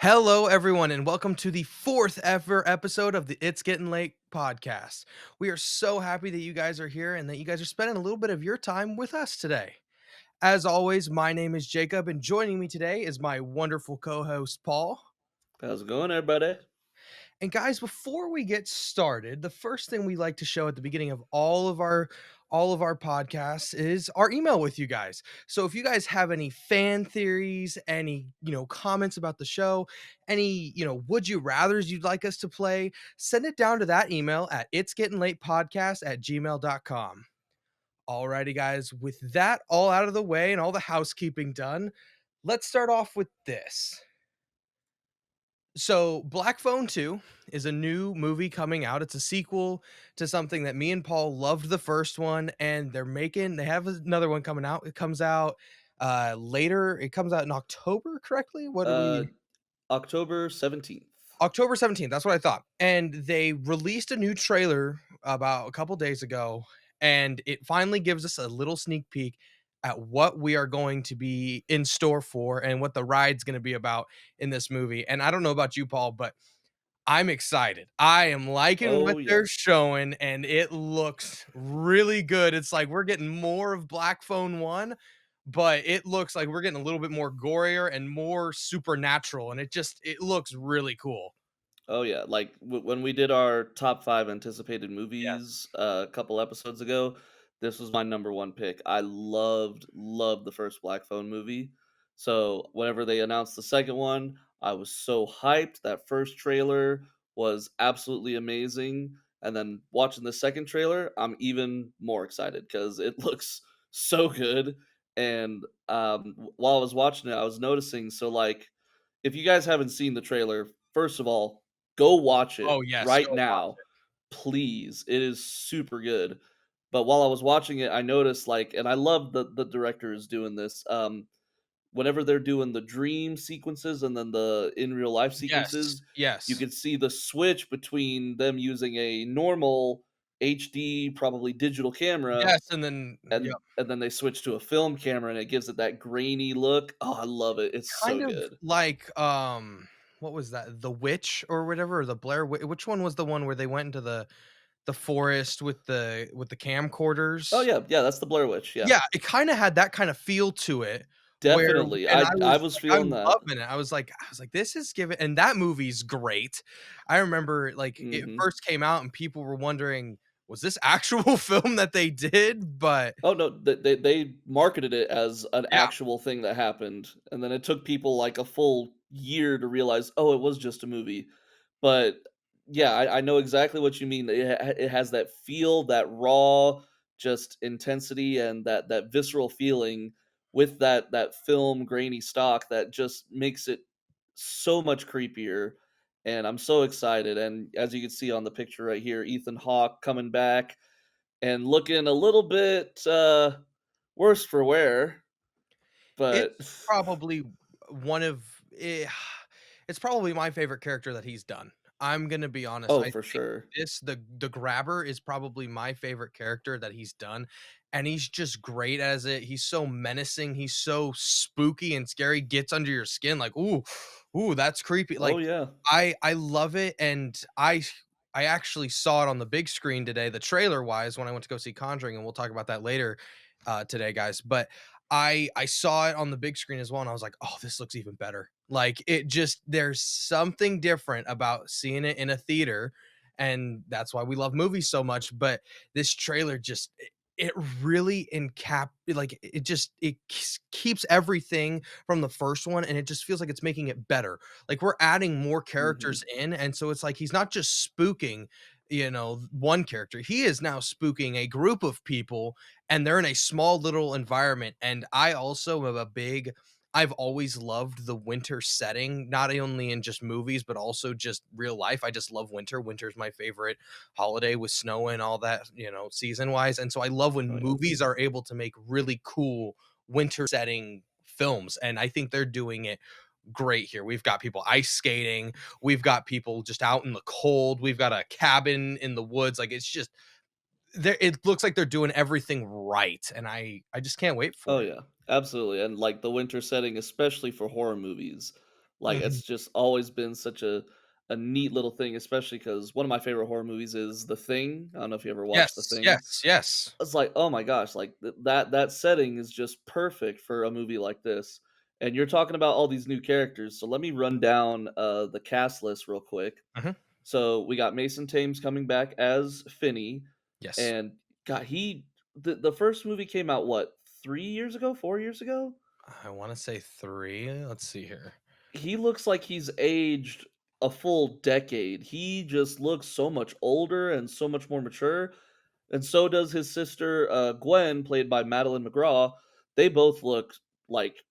Hello, everyone, and welcome to the fourth ever episode of the It's Getting Late podcast. We are so happy that you guys are here and that you guys are spending a little bit of your time with us today. As always, my name is Jacob, and joining me today is my wonderful co host, Paul. How's it going, everybody? And guys, before we get started, the first thing we like to show at the beginning of all of our podcasts is our email with you guys. So if you guys have any fan theories, any, comments about the show, any, would you rathers you'd like us to play, send it down to that email at it's getting late podcast at gmail.com. Alrighty, guys, with that all out of the way and all the housekeeping done, let's start off with this. So, Black Phone 2 is a new movie coming out. It's a sequel to something that me and Paul loved the first one, and they have another one coming out. It comes out later. It comes out in October, correctly? What do Uh, we October 17th. October 17th, that's what I thought. And they released a new trailer about a couple days ago, and it finally gives us a little sneak peek at what we are going to be in store for and what the ride's going to be about in this movie. And I don't know about you, Paul, but I'm excited. I am liking what Oh, yeah. they're showing, and it looks really good. It's like we're getting more of Black Phone 1, but it looks like we're getting a little bit more gorier and more supernatural, and it looks really cool. Oh, yeah. Like, when we did our top 5 anticipated Yeah. movies, a couple episodes ago, this was my number 1 pick. I loved the first Black Phone movie. So, whenever they announced the second one, I was so hyped. That first trailer was absolutely amazing, and then watching the second trailer, I'm even more excited because it looks so good, and, while I was watching it, I was noticing so, like, if you guys haven't seen the trailer, first of all, go watch it Oh, yes, right go watch now, it. please. It is super good. But while I was watching it, I noticed like, and I love the director is doing this. Whenever they're doing the dream sequences and then the in real life Yes, sequences, you yes. can see the switch between them using a normal HD, probably digital camera, Yes, and then yep. and then they switch to a film camera, and it gives it that grainy look. Oh, I love it. It's Kind so of good. like, what was that? The Witch or whatever, or the which one was the one where they went into the forest with the Oh camcorders? yeah, yeah. That's the Blair Witch. Yeah. Yeah, it kinda had that kind of feel to it where Definitely. and I was feeling I'm that. loving it. I was like, "This is giving" and that movie's great. I remember, like, it Mhm. first came out and people were wondering, "Was this actual film that they did?" But Oh, no, they marketed it as an yeah. actual thing that happened, and then it took people, like, a full year to realize, "Oh, it was just a movie." But, yeah, I know exactly what you mean. It has that feel, that raw, just intensity, and that visceral feeling with that film grainy stock that just makes it so much creepier, and I'm so excited, and as you can see on the picture right here, Ethan Hawke coming back and looking a little bit, worse for wear, but It's probably one of it's probably my favorite character that he's done. I'm gonna be honest, oh, I for think sure. the Grabber is probably my favorite character that he's done, and he's just great as it. He's so menacing, he's so spooky and scary, gets under your skin like, "Ooh, ooh, that's creepy." Oh, Like, yeah. I love it, and I actually saw it on the big screen today, the trailer-wise, when I went to go see Conjuring, and we'll talk about that later, today, guys, but I saw it on the big screen as well, and I was like, "Oh, this looks even better." Like, it just there's something different about seeing it in a theater, and that's why we love movies so much, but this trailer just it really like, it keeps everything from the first one, and it just feels like it's making it better. Like, we're adding more Mhm. characters in, and so it's like he's not just spooking, one character, he is now spooking a group of people and they're in a small little environment. And I also am I've always loved the winter setting, not only in just movies, but also just real life. I just love winter. Winter's my favorite holiday with snow and all that, season wise. And so I love when Oh, yeah. movies are able to make really cool winter setting films. And I think they're doing it great here. We've got people ice skating, we've got people just out in the cold, we've got a cabin in the woods. Like it's just there it looks like they're doing everything right, and I just can't wait Oh, for it. yeah. Absolutely, and, like, the winter setting, especially for horror movies. Like, Mhm. it's just always been such a neat little thing, especially because one of my favorite horror movies is The Thing. I don't know if you ever watched The Yes, Thing. yes, yes. It's like, oh my gosh, like that setting is just perfect for a movie like this. And you're talking about all these new characters, so let me run down the cast list real quick. Mhm. So we got Mason Thames coming back as Finney, Yes. and God, the first movie came out what 3 years ago, 4 years ago. I wanna say 3, let's see here. He looks like he's aged a full decade. He just looks so much older and so much more mature. And so does his sister, Gwen, played by Madeline McGraw. They both look like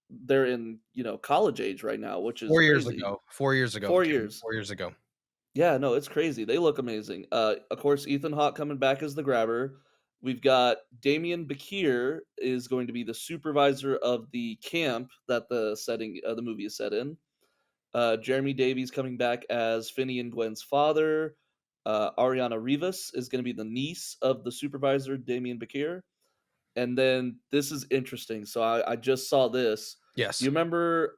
they're in, college age right now, which is 4 years crazy. ago, 4 years ago, it 4 came years. 4 years ago. Yeah, no, it's crazy. They look amazing. Of course, Ethan Hawke coming back as the grabber. We've got Damien Bakir is going to be the supervisor of the camp that the movie is set in. Jeremy Davies coming back as Finney and Gwen's father. Ariana Rivas is going to be the niece of the supervisor, Damien Bakir. And then this is interesting. So I just saw this. Do Yes. you remember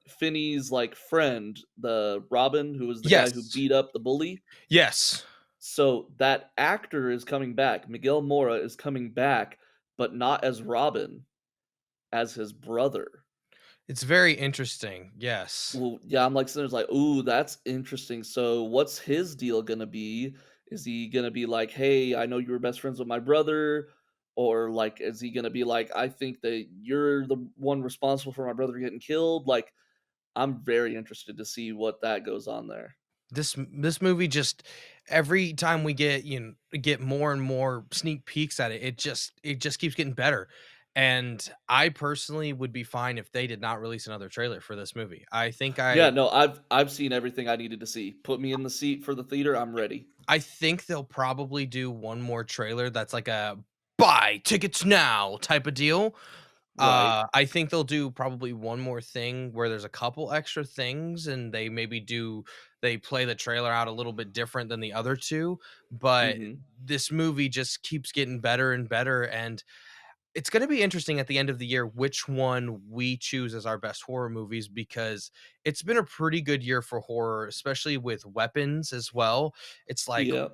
Finney's like friend, the Robin, who was the guy who Yes. beat up the bully? Yes. So that actor is coming back. Miguel Mora is coming back, but not as Robin, as his brother. It's very interesting, yes. Well, yeah, I'm like sitting there like, "Ooh, that's interesting." So, what's his deal gonna be? Is he gonna be like, "Hey, I know you were best friends with my brother," or like, is he gonna be like, "I think that you're the one responsible for my brother getting killed"? Like, I'm very interested to see what that goes on there. This movie just every time we get, get more and more sneak peeks at it, it just keeps getting better, and I personally would be fine if they did not release another trailer for this movie. Yeah, no, I've seen everything I needed to see. Put me in the seat for the theater. I'm ready. I think they'll probably do one more trailer that's like a "Buy tickets now" type of deal. Right. I think they'll do probably one more thing where there's a couple extra things and they play the trailer out a little bit different than the other 2, but Mhm. this movie just keeps getting better and better, and it's gonna be interesting at the end of the year which one we choose as our best horror movies because it's been a pretty good year for horror, especially with weapons as well. It's like Yeah.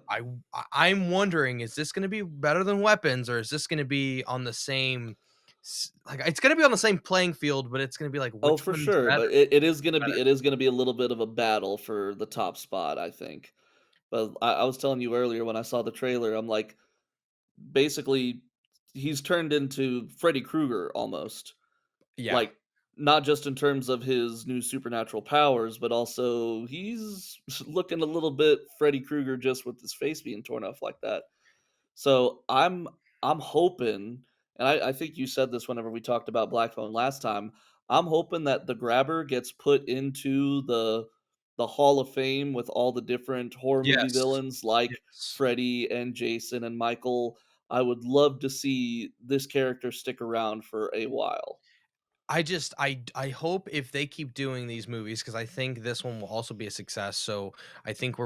I'm wondering, is this gonna be better than weapons or is this gonna be on the same like it's gonna be on the same playing field, but it's gonna be like Oh, which for one's sure, better? but it is gonna be a little bit of a battle for the top spot, I think. But I was telling you earlier when I saw the trailer, I'm like, basically, he's turned into Freddy Krueger almost. Yeah. Like, not just in terms of his new supernatural powers, but also he's looking a little bit Freddy Krueger just with his face being torn off like that. So I'm hoping, and I think you said this whenever we talked about Black Phone last time. I'm hoping that the grabber gets put into the Hall of Fame with all the different horror movie Yes. villains like Yes. Freddy and Jason and Michael. I would love to see this character stick around for a while. I hope if they keep doing these movies because I think this one will also be a success. So I think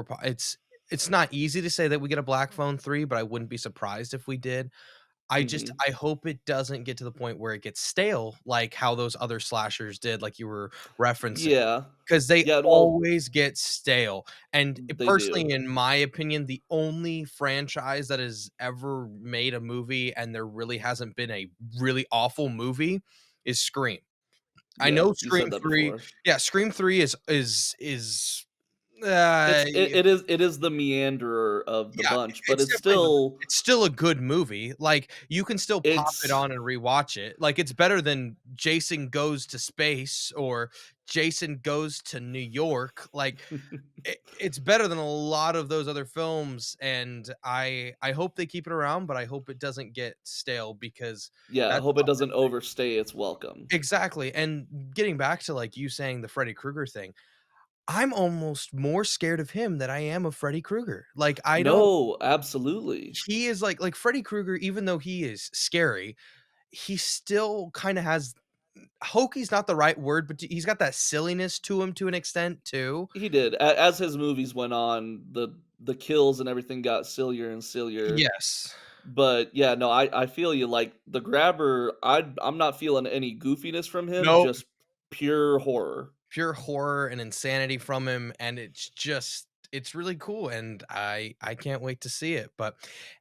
it's not easy to say that we get a Black Phone 3, but I wouldn't be surprised if we did. Mhm. I hope it doesn't get to the point where it gets stale like how those other slashers did, like you were referencing, Yeah. because they Yeah, well, always get stale. And they personally, do. in my opinion, the only franchise that has ever made a movie and there really hasn't been a really awful movie is Scream. I Yeah, know you Scream said that 3, before. yeah, Scream 3 is, uh, It is the meanderer of the yeah, bunch, but it's it's definitely still it's still a good movie, like, you can still pop it it's on and rewatch it, like, it's better than Jason Goes to Space or Jason Goes to New York, like, it's better than a lot of those other films, and I hope they keep it around, but I hope it doesn't get stale because yeah, I that's hope it doesn't overstay its welcome. exactly, and getting back to, like, you saying the Freddy Krueger thing, I'm almost more scared of him than I am of Freddy Krueger. Like, I don't No, absolutely. he is like Freddy Krueger, even though he is scary, he still kinda has hoky's not the right word, but he's got that silliness to him to an extent too. He did. As his movies went on, the kills and everything got sillier and sillier. Yes. But yeah, no, I feel you. Like the grabber, I'm not feeling any goofiness from him, Nope. just pure horror. pure horror and insanity from him, and it's really cool, and I can't wait to see it. But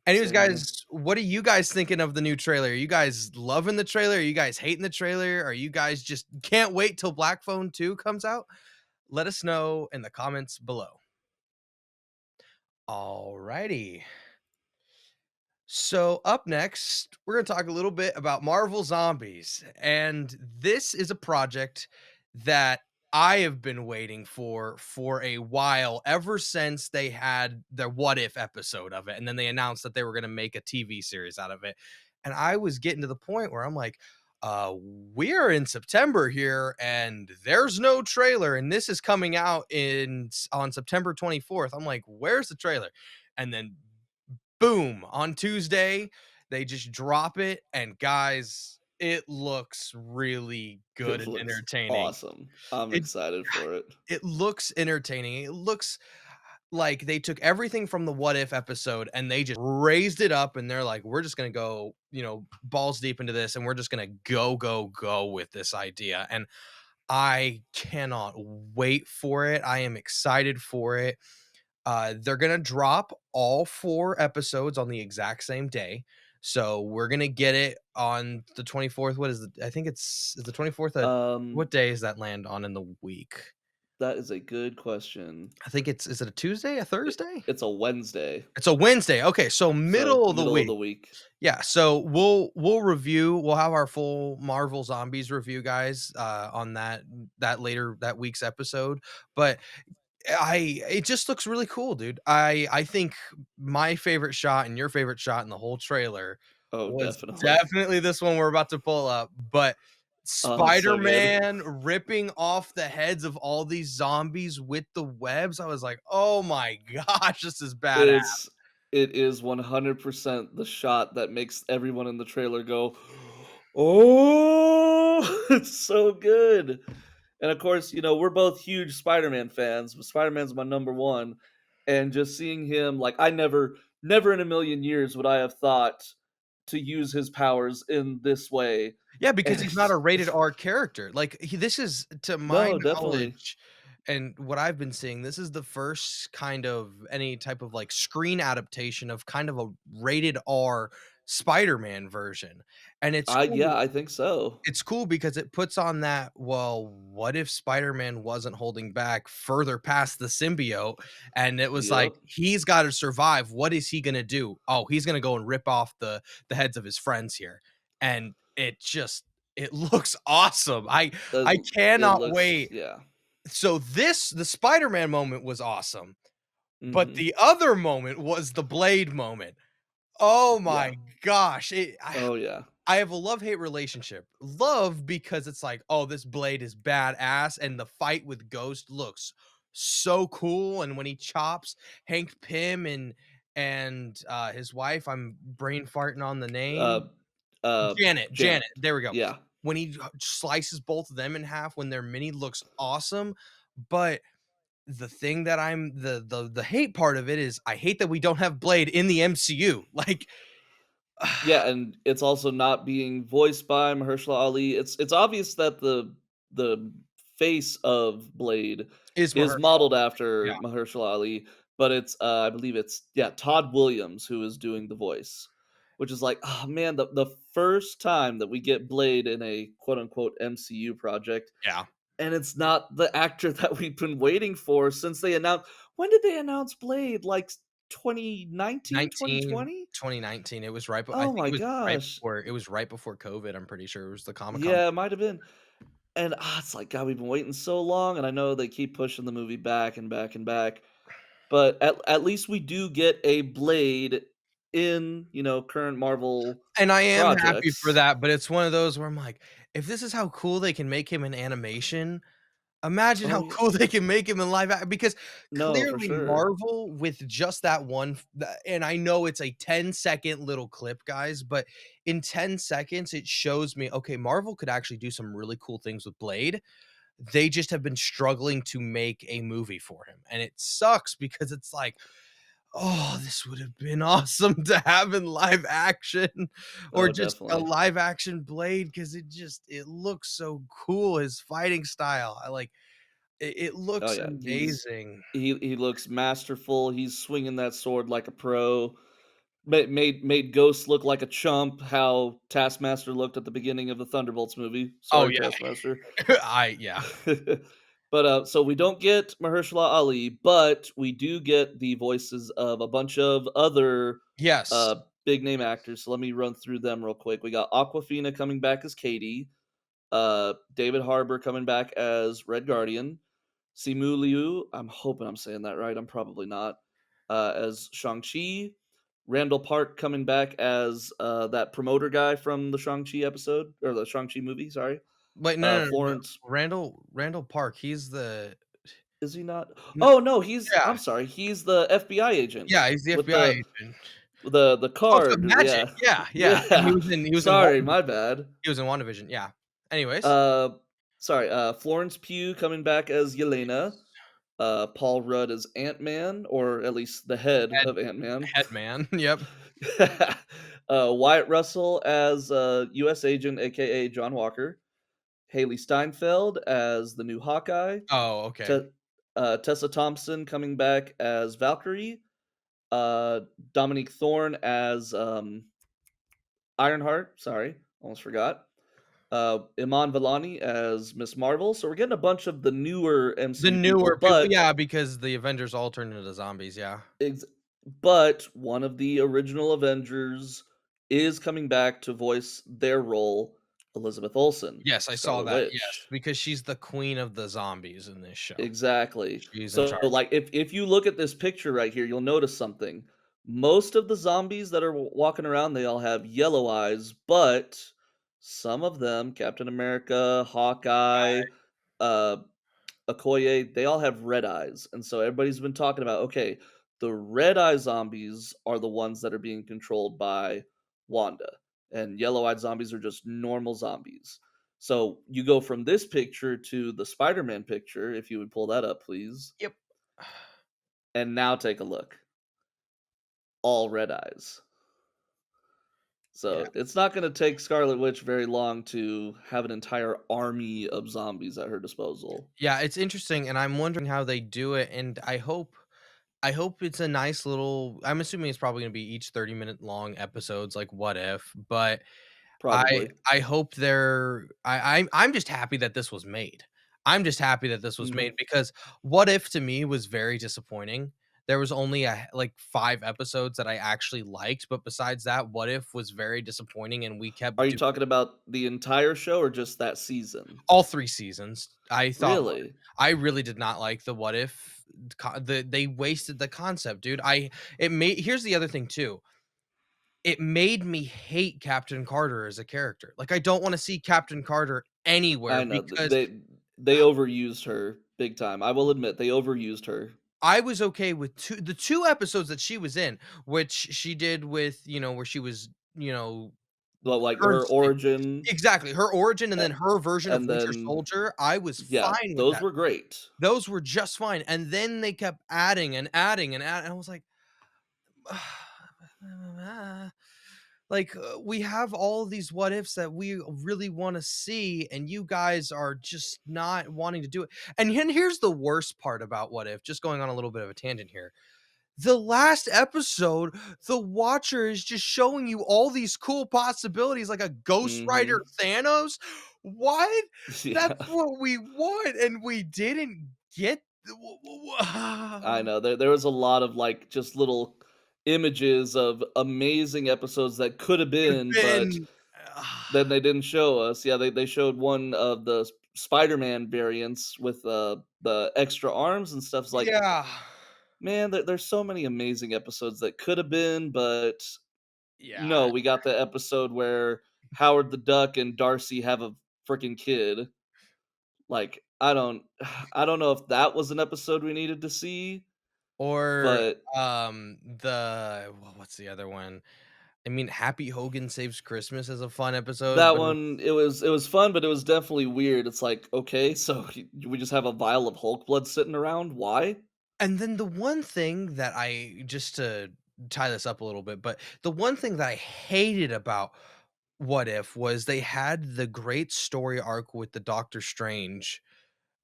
anyways, Same here. guys, what are you guys thinking of the new trailer? Are you guys loving the trailer? Are you guys hating the trailer? Are you guys just can't wait till Black Phone 2 comes out? Let us know in the comments below. Alrighty. So, up next, we're going to talk a little bit about Marvel Zombies. And this is a project that I have been waiting for a while, ever since they had their What If episode of it. And then they announced that they were going to make a TV series out of it. And I was getting to the point where I'm like, we're in September here and there's no trailer. And this is coming out on September 24th. I'm like, where's the trailer? And then boom, on Tuesday, they just drop it, and guys, it looks really good It and looks entertaining. awesome. I'm It excited for it. it looks entertaining. It looks like they took everything from the What If episode and they just raised it up, and they're like, "We're just gonna go, balls deep into this, and we're just gonna go, go, go with this idea." And I cannot wait for it. I am excited for it. They're gonna drop all 4 episodes on the exact same day. So we're gonna get it on the 24th. What is it? I think is the 24th what Um, day is that land on in the week? that is a good question. I think is it a Tuesday, a Thursday? It's a Wednesday, It's a Wednesday. Okay, so so middle of the middle of week. the week. Yeah, so we'll have our full Marvel Zombies review, guys, on that later that week's episode. But I it just looks really cool, dude. I think my favorite shot and your favorite shot in the whole trailer Oh, was definitely. definitely this one we're about to pull up, but Oh, it's so good. Spider-Man ripping off the heads of all these zombies with the webs, I was like, "Oh my gosh, this is badass." It's it is 100% the shot that makes everyone in the trailer go, "Oh!" It's so good. And of course, we're both huge Spider-Man fans, but Spider-Man's my number 1, and just seeing him, like, I never in a million years would I have thought to use his powers in this way, Yeah, because and he's not a rated it's R character. Like, this is, to my No, definitely. knowledge and what I've been seeing, this is the first kind of any type of, like, screen adaptation of kind of a rated R Spider-Man version, and Yeah, I think so. it's cool because it puts on that, well, what if Spider-Man wasn't holding back further past the symbiote, and it was like, Yep. he's gotta survive, what is he gonna do? Oh, he's gonna go and rip off the heads of his friends here, and it looks awesome. I It cannot looks wait. yeah. So the Spider-Man moment was awesome, but Mhm. the other moment was the Blade moment. Oh Yeah. my gosh, Oh, yeah. I have a love-hate relationship. Love because it's like, "Oh, this Blade is badass," and the fight with Ghost looks so cool, and when he chops Hank Pym and his wife, I'm brain farting on the name. Uh, Janet, Janet. there we go. Yeah. When he slices both of them in half when they're mini looks awesome, but the thing that the hate part of it is I hate that we don't have Blade in the MCU, like, Yeah, and it's also not being voiced by Mahershala Ali. It's obvious that the face of Blade is is Mahershala. modeled after Yeah, Mahershala Ali, but I believe it's yeah, Todd Williams who is doing the voice, which is like, oh man, the first time that we get Blade in a quote unquote MCU project, yeah. and it's not the actor that we've been waiting for since they announced. When did they announce Blade? Like 2019, 19 2020? 2019. It was right I Oh think my gosh. it was right before COVID, I'm pretty sure it was the Comic-Con. Yeah, it might have been. And, it's like, God, we've been waiting so long, and I know they keep pushing the movie back and back and back, but at least we do get a Blade in, current Marvel And I am happy for projects. that, but it's one of those where I'm like, if this is how cool they can make him in animation, imagine Oh, how yeah. cool they can make him in live ac because No, for clearly sure. Marvel with just that one and I know it's a 10-second little clip, guys, but in 10 seconds, it shows me, okay, Marvel could actually do some really cool things with Blade. They just have been struggling to make a movie for him, and it sucks because it's like, "Oh, this would have been awesome to have in live action or Oh, just a definitely. live action Blade because it looks so cool, his fighting style. I like It Oh, looks yeah, amazing. he looks masterful, he's swinging that sword like a pro. Made Ghost look like a chump, how Taskmaster looked at the beginning of the Thunderbolts movie. Oh, Sorry, yeah. Taskmaster. Yeah. But, so we don't get Mahershala Ali, but we do get the voices of a bunch of other, Yes. uh, big name actors, so let me run through them real quick. We got Awkwafina coming back as Katie, David Harbour coming back as Red Guardian, Simu Liu, I'm hoping I'm saying that right, I'm probably not, as Shang-Chi, Randall Park coming back as, that promoter guy from the Shang-Chi episode or the Shang-Chi movie, sorry. Wait, no. Florence Randall Park, he's the is he not? n Oh, no, he's yeah. I'm sorry, he's the FBI agent Yeah, he's the with FBI agent. the Oh, so card, Magic, yeah. yeah, and Yeah, he was in sorry, WandaVision. my bad. He was in WandaVision, yeah. Anyways. Uh, sorry, Florence Pugh coming back as Yelena, Yes. Paul Rudd as Ant-Man, or at least the head Head of Ant-Man. Headman, yep. Wyatt Russell as, US agent, AKA John Walker, Haley Steinfeld as the new Hawkeye, Oh, okay. Te Tessa Thompson coming back as Valkyrie, uh, Dominique Thorne as, Ironheart, sorry, almost forgot. Iman Vellani as Miss Marvel. So we're getting a bunch of the newer The MCU people, newer people, yeah, because the Avengers all turned into zombies, yeah. ex- but one of the original Avengers is coming back to voice their role, Elizabeth Olsen, Yes, I saw Scarlet that, yes, Witch. because she's the queen of the zombies in this show. Exactly. She's in So, charge. like, if you look at this picture right here, you'll notice something. Most of the zombies that are walking around, they all have yellow eyes, but some of them, Captain America, Hawkeye, uh, Okoye, they all have red eyes, and so everybody's been talking about, okay, the red eye zombies are the ones that are being controlled by Wanda, and yellow-eyed zombies are just normal zombies. So you go from this picture to the Spider-Man picture, if you would pull that up, please, Yep. and now take a look. All red eyes. Yeah. So it's not going to take Scarlet Witch very long to have an entire army of zombies at her disposal. Yeah, it's interesting, and I'm wondering how they do it, and I hope it's a nice little I'm assuming it's probably gonna be each 30-minute long episodes like What If, but I Probably. I hope they're I'm just happy that this was made. I'm just happy that this was made Mhm. because What If to me was very disappointing. There was only like 5 episodes that I actually liked, but besides that, What If was very disappointing and we Are kept you talking about the entire show or just that season? all 3 seasons. Really? I really did not like the what if they wasted the concept, dude. I it made Here's the other thing too. It made me hate Captain Carter as a character. Like, I don't wanna see Captain Carter anywhere I know, because they overused her big time. I will admit they overused her. I was okay with 2 episodes that she was in, which she did with, where she was, Well, like, her her origin, exactly, her origin and a then her version of and Winter then Soldier, I was yeah, fine with those that. were great. Those were just fine, and then they kept adding and adding and adding, and I was like, we have all these what ifs that we really wanna see, and you guys are just not wanting to do it, and here's the worst part about What If, just going on a little bit of a tangent here. The last episode, the Watcher is just showing you all these cool possibilities like a Ghost Rider Mhm. Thanos. What? Yeah, That's what we want, and we didn't get I know. There was a lot of, like, just little images of amazing episodes that could have could've been, but been then they didn't show us. Yeah, they showed one of the Spider-Man variants with, the extra arms and stuff. It's like, yeah. man, there's so many amazing episodes that could have been, but Yeah. no, we got the episode where Howard the Duck and Darcy have a freaking kid. Like, I don't know if that was an episode we needed to see, Or, but what's the other one? I mean, Happy Hogan Saves Christmas is a fun episode, that but one, it was fun, but it was definitely weird. It's like, okay, so we just have a vial of Hulk blood sitting around. Why? and then the one thing that I just to tie this up a little bit, but the one thing that I hated about What If was they had the great story arc with the Doctor Strange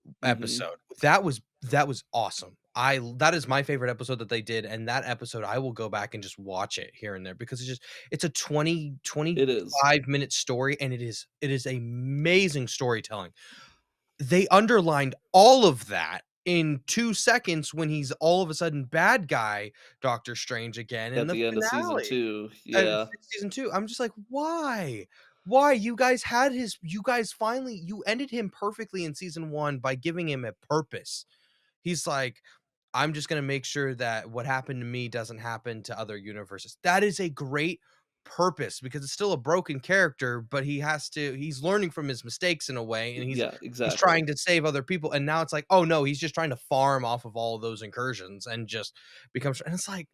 Mhm. episode. That was awesome. I That is my favorite episode that they did, and that episode, I will go back and just watch it here and there because it's a 20 twenty It is. five minute story, and it is amazing storytelling. They underlined all of that in 2 seconds when he's all of a sudden bad guy Doctor Strange again in At the the end of season finale. 2, And yeah. season 2, I'm just like, "Why? Why? You guys finally you ended him perfectly in season 1 by giving him a purpose." He's like, "I'm just gonna make sure that what happened to me doesn't happen to other universes." That is a great purpose because it's still a broken character, but he's learning from his mistakes in a way, and Yeah, he's exactly. trying to save other people, and now it's like, "Oh, no, he's just trying to farm off of all of those incursions and just becomes," and it's like,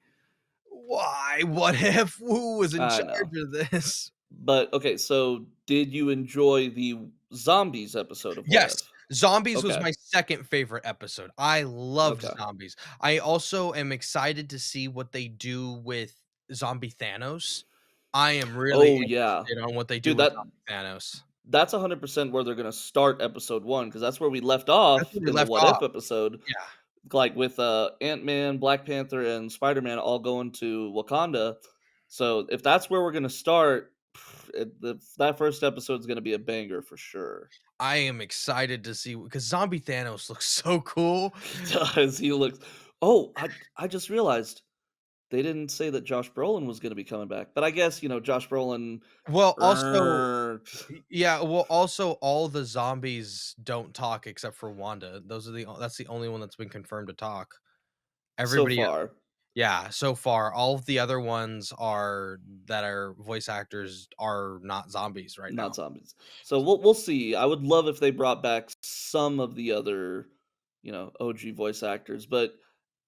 "Why? What if? Who was in I charge know. of this?" But, okay, so did you enjoy the zombies episode of What Yes, If? Zombies was Okay, my second favorite episode. I loved okay. Zombies. I also am excited to see what they do with Zombie Thanos. I am really Oh, yeah. interested on what they do Dude, with Zombie Thanos. that's 100% where they're gonna start episode 1 because that's where we left That's off where we in the left What off. If episode, Yeah. like, with, Ant-Man, Black Panther, and Spider-Man all going to Wakanda. So, if that's where we're gonna start, that first episode is gonna be a banger for sure. I am excited to see because Zombie Thanos looks so cool. He does, he looks Oh, I just realized they didn't say that Josh Brolin was gonna be coming back, but I guess, Josh Brolin Well, also er, yeah, well, also all the zombies don't talk except for Wanda. Those are that's the only one that's been confirmed to talk. so Everybody far. Yeah, so far, all of the other ones are that are voice actors are not zombies right Not now. zombies. So we'll see. I would love if they brought back some of the other, OG voice actors, but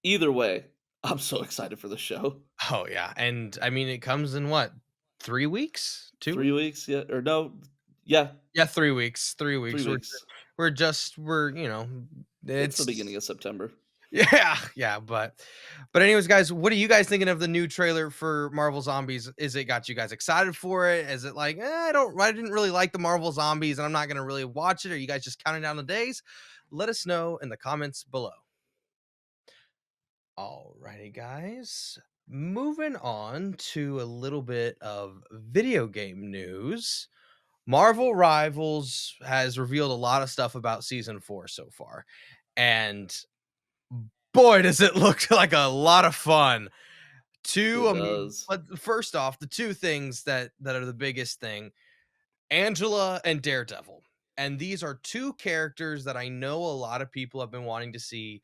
either way, I'm so excited for the show. Oh, yeah, and I mean, it comes in what? 3 weeks? 2 3 weeks? weeks, yeah, or no, yeah, Yeah, 3 weeks, 3 3 weeks. weeks. It's the beginning it's of September. yeah, yeah, but anyways, guys, what are you guys thinking of the new trailer for Marvel Zombies? Is it got you guys excited for it? Is it like, I didn't really like the Marvel Zombies and I'm not gonna really watch it? Are you guys just counting down the days? Let us know in the comments below. Alrighty, guys. Moving on to a little bit of video game news. Marvel Rivals has revealed a lot of stuff about season 4 so far. And boy, does it look like a lot of fun. It does. But first off, the two things that are the biggest thing, Angela and Daredevil. And these are two characters that I know a lot of people have been wanting to see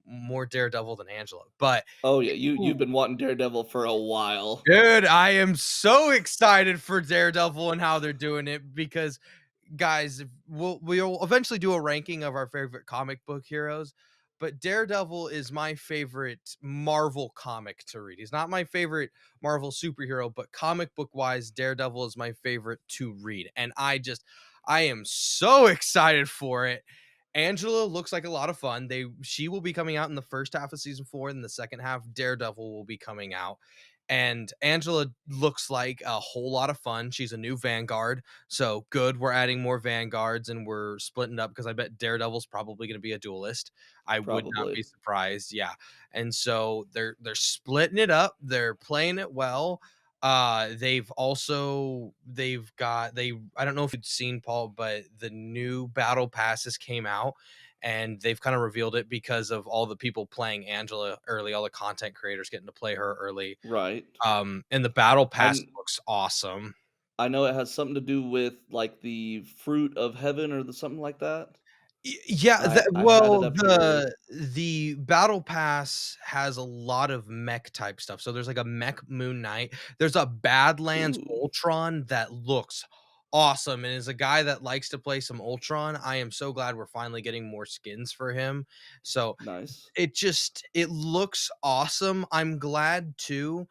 more Daredevil than Angela. But Oh, yeah, you've ooh, been wanting Daredevil for a while. dude, I am so excited for Daredevil and how they're doing it because guys, if we'll eventually do a ranking of our favorite comic book heroes, but Daredevil is my favorite Marvel comic to read. He's not my favorite Marvel superhero, but comic book wise, Daredevil is my favorite to read. And I am so excited for it. Angela looks like a lot of fun. She will be coming out in the first half of season 4, and the second half Daredevil will be coming out. And Angela looks like a whole lot of fun. She's a new Vanguard. So good. We're adding more Vanguards and we're splitting up because I bet Daredevil's probably going to be a duelist. I would not be Probably. surprised. Yeah. And so they're splitting it up. They're playing it well. They've got they I don't know if you've seen Paul, but the new battle passes came out and they've kind of revealed it because of all the people playing Angela early, all the content creators getting to play her early. Right. And the battle I pass kn looks awesome. I know it has something to do with, like, the fruit of heaven or the something like that. Yeah, I had it up here. the battle pass has a lot of mech type stuff. So there's like a mech Moon Knight. There's a Badlands Ooh, Ultron that looks awesome, and as a guy that likes to play some Ultron, I am so glad we're finally getting more skins for him. So nice. it looks awesome. I'm glad too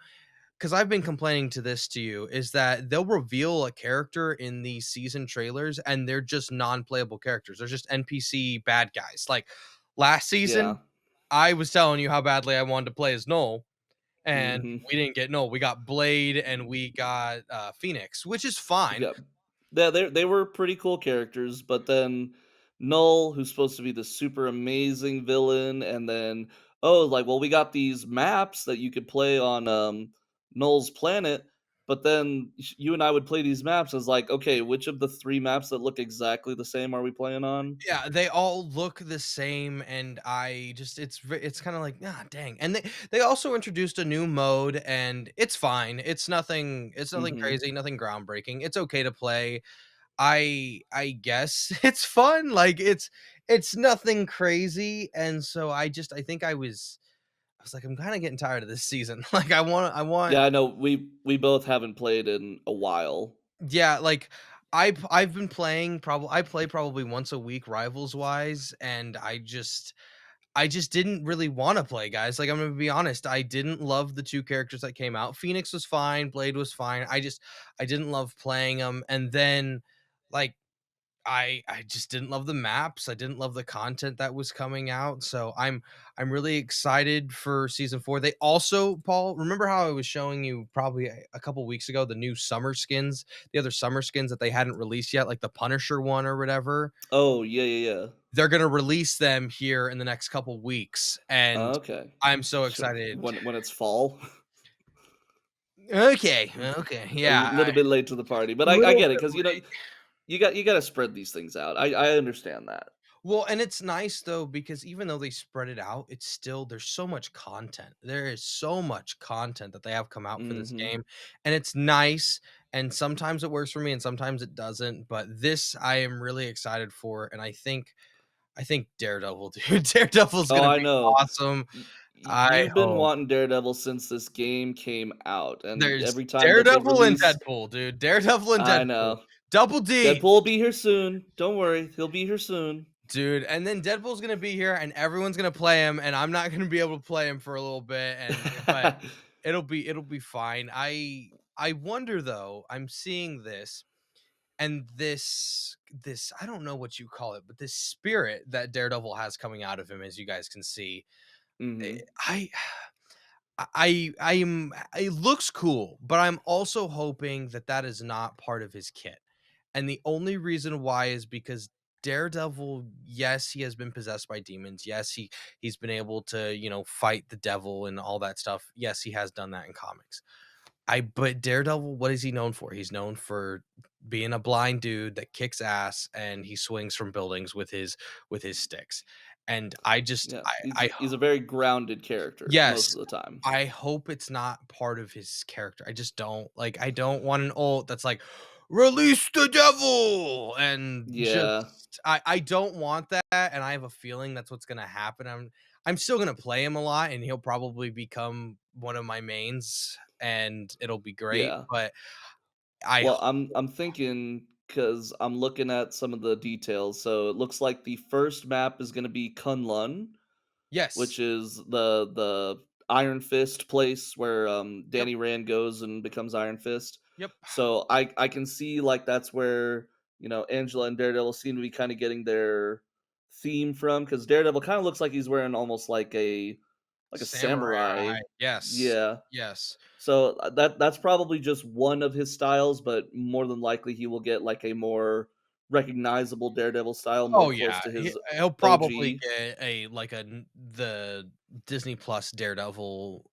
because I've been complaining to this to you is that they'll reveal a character in these season trailers and they're just non-playable characters. They're just NPC bad guys. Like last Yeah. season, I was telling you how badly I wanted to play as Null, and Mhm. we didn't get Null. We got Blade and we got Phoenix, which is fine. Yeah. Yeah, they were pretty cool characters, but then Null, who's supposed to be the super amazing villain, and then, oh, like, well, we got these maps that you could play on Null's planet, but then you and I would play these maps as like, okay, which of the three maps that look exactly the same are we playing on? Yeah, they all look the same, and I just it's kind of like, ah, dang. And they also introduced a new mode, and it's fine. It's nothing Hmm. crazy, nothing groundbreaking. It's okay to play. I guess it's fun. Like it's nothing crazy, and so I think I was like, I'm kind of getting tired of this season. Like I want Yeah, I know we both haven't played in a while. yeah, like I've been playing probably I play probably once a week rivals wise, and I just didn't really want to play, guys. Like I'm gonna be honest, I didn't love the two characters that came out. Phoenix was fine, Blade was fine. I didn't love playing them, and then like I just didn't love the maps. I didn't love the content that was coming out. So I'm really excited for season 4. They also, Paul, remember how I was showing you probably a couple weeks ago the new summer skins, the other summer skins that they hadn't released yet, like the Punisher one or whatever. Oh, yeah, yeah, yeah. They're gonna release them here in the next couple weeks, and Okay. I'm so Sure. excited. When it's fall. Okay, okay, A yeah, little bit late to the party, but I little get it bit because late. you gotta spread these things out. I understand that. Well, and it's nice though because even though they spread it out, it's still there's so much content. There is so much content that they have come out for this Mhm. game, and it's nice. And sometimes it works for me, and sometimes it doesn't. But this, I am really excited for, and I think Daredevil, dude, Daredevil's Oh, gonna I be know. awesome. I You've been hope wanting Daredevil since this game came out, and there's every time that they Daredevil and release, Deadpool, dude. Daredevil and I Deadpool, know. double Deadpool D. will be here soon. Don't worry, he'll be here soon. Dude, and then Deadpool's gonna be here, and everyone's gonna play him, and I'm not gonna be able to play him for a little bit, but it'll be fine. I wonder though. I'm seeing this, and this I don't know what you call it, but this spirit that Daredevil has coming out of him, as you guys can see. eh, Mhm. I I'm it looks cool, but I'm also hoping that that is not part of his kit. And the only reason why is because Daredevil, yes, he has been possessed by demons. Yes, he's been able to, fight the devil and all that stuff. Yes, he has done that in comics. I but Daredevil, what is he known for? He's known for being a blind dude that kicks ass and he swings from buildings with his sticks. And I just Yeah, I he's a very grounded character most yes, of the time. I hope it's not part of his character. I just don't like, I don't want an ult that's like, "Release the devil!" And Yeah, just I don't want that, and I have a feeling that's what's gonna happen. I'm still gonna play him a lot, and he'll probably become one of my mains, and it'll be great, yeah. but I Well, hope I'm thinking because 'cause I'm looking at some of the details. So it looks like the first map is gonna be Kunlun, yes. which is the Iron Fist place where, Yep, Danny Rand goes and becomes Iron Fist. yep. So I can see, like, that's where, Angela and Daredevil seem to be kinda getting their theme from because Daredevil kinda looks like he's wearing almost like a Samurai, samurai. yes, Yeah. yes. So, that's probably just one of his styles, but more than likely, he will get, like, a more recognizable Daredevil style, more Oh, close yeah, to he his he'll probably OG. get a like, the Disney Plus Daredevil,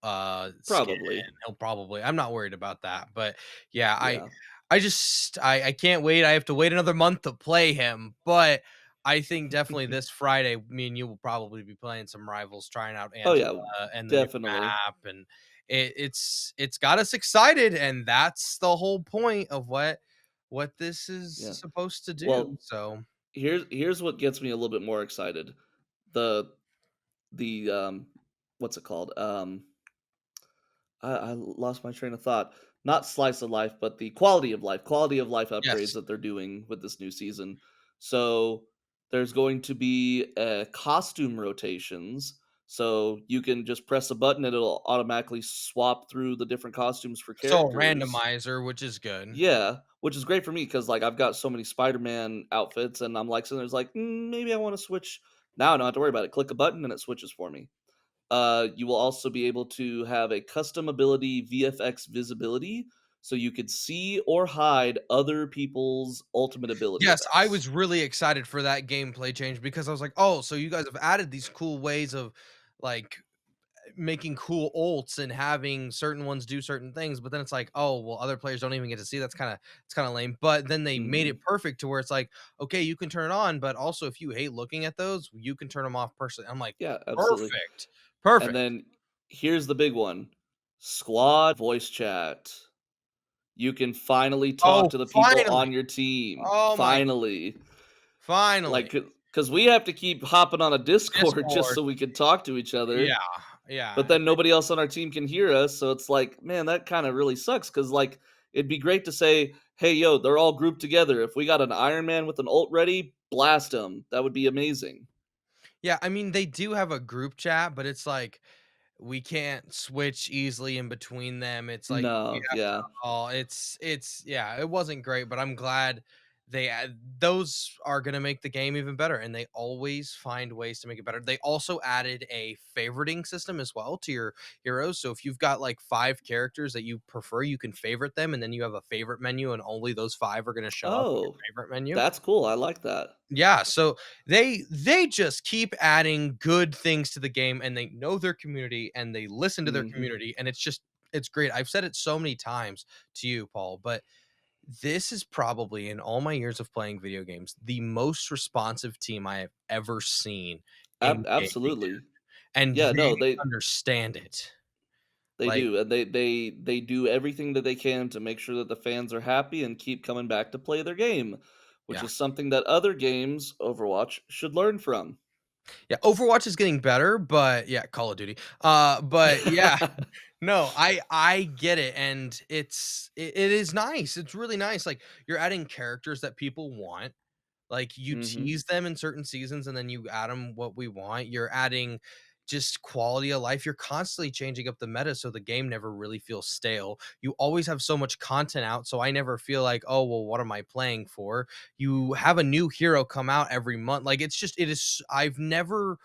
skin. Probably. He'll probably I'm not worried about that, but, yeah, Yeah. I can't wait. I have to wait another month to play him, but I think definitely this Friday, me and you will probably be playing some Rivals, trying out Oh, Angela yeah. and the new Definitely. map, and it's got us excited, and that's the whole point of what this is Yeah. supposed to do, Well, so here's what gets me a little bit more excited. The the what's it called? I lost my train of thought. Not slice of life, but the quality of life upgrades yes. that they're doing with this new season. So there's going to be costume rotations. So you can just press a button and it'll automatically swap through the different costumes for So a characters. randomizer, which is good. Yeah, which is great for me because like I've got so many Spider-Man outfits, and I'm like sitting there's like maybe I want to switch. Now I don't have to worry about it. Click a button and it switches for me. You will also be able to have a custom ability VFX visibility, so you could see or hide other people's ultimate ability Yes, I effects. was really excited for that gameplay change because I was like, "Oh, so you guys have added these cool ways of, like, making cool ults and having certain ones do certain things," but then it's like, "Oh, well, other players don't even get to see, it's kinda lame," but then they made it Mhm. perfect to where it's like, "Okay, you can turn it on, but also if you hate looking at those, you can turn them off personally." I'm like, Yeah, absolutely. "Perfect, And perfect." then here's the big one, squad voice chat. You can finally talk Oh, to the people finally. on your team, Oh my finally. finally. Like, because we have to keep hopping on a Discord just Discord. so we can talk to each Yeah, other, but yeah. then nobody else on our team can hear us, so it's like, man, that kinda really sucks. Because like, it'd be great to say, "Hey, yo, they're all grouped together. If we got an Iron Man with an ult ready, blast him." That would be amazing. Yeah, I mean, they do have a group chat, but it's like we can't switch easily in between them. It's like we No, have to yeah. all it's yeah, it wasn't great, but I'm glad they add those are gonna make the game even better, and they always find ways to make it better. They also added a favoriting system as well to your heroes. So if you've got like 5 characters that you prefer, you can favorite them, and then you have a favorite menu, and only those 5 are gonna show up in your Oh, favorite menu. that's cool, I like that. Yeah, so they just keep adding good things to the game, and they know their community, and they listen to their Mhm. community, and it's great. I've said it so many times to you, Paul, but this is probably in all my years of playing video games, the most responsive team I have ever seen in gaming, Absolutely. and Yeah, they no, understand it. they Like, do, and they do everything that they can to make sure that the fans are happy and keep coming back to play their game, which yeah. is something that other games, Overwatch, should learn from. Yeah, Overwatch is getting better, but yeah, Call of Duty. But yeah, no, I get it, and it is nice. It's really nice. Like you're adding characters that people want. Like you Mhm. tease them in certain seasons, and then you add them what we want. You're adding just quality of life. You're constantly changing up the meta, so the game never really feels stale. You always have so much content out, so I never feel like, oh well, what am I playing for? You have a new hero come out every month. Like it's just it is. I've never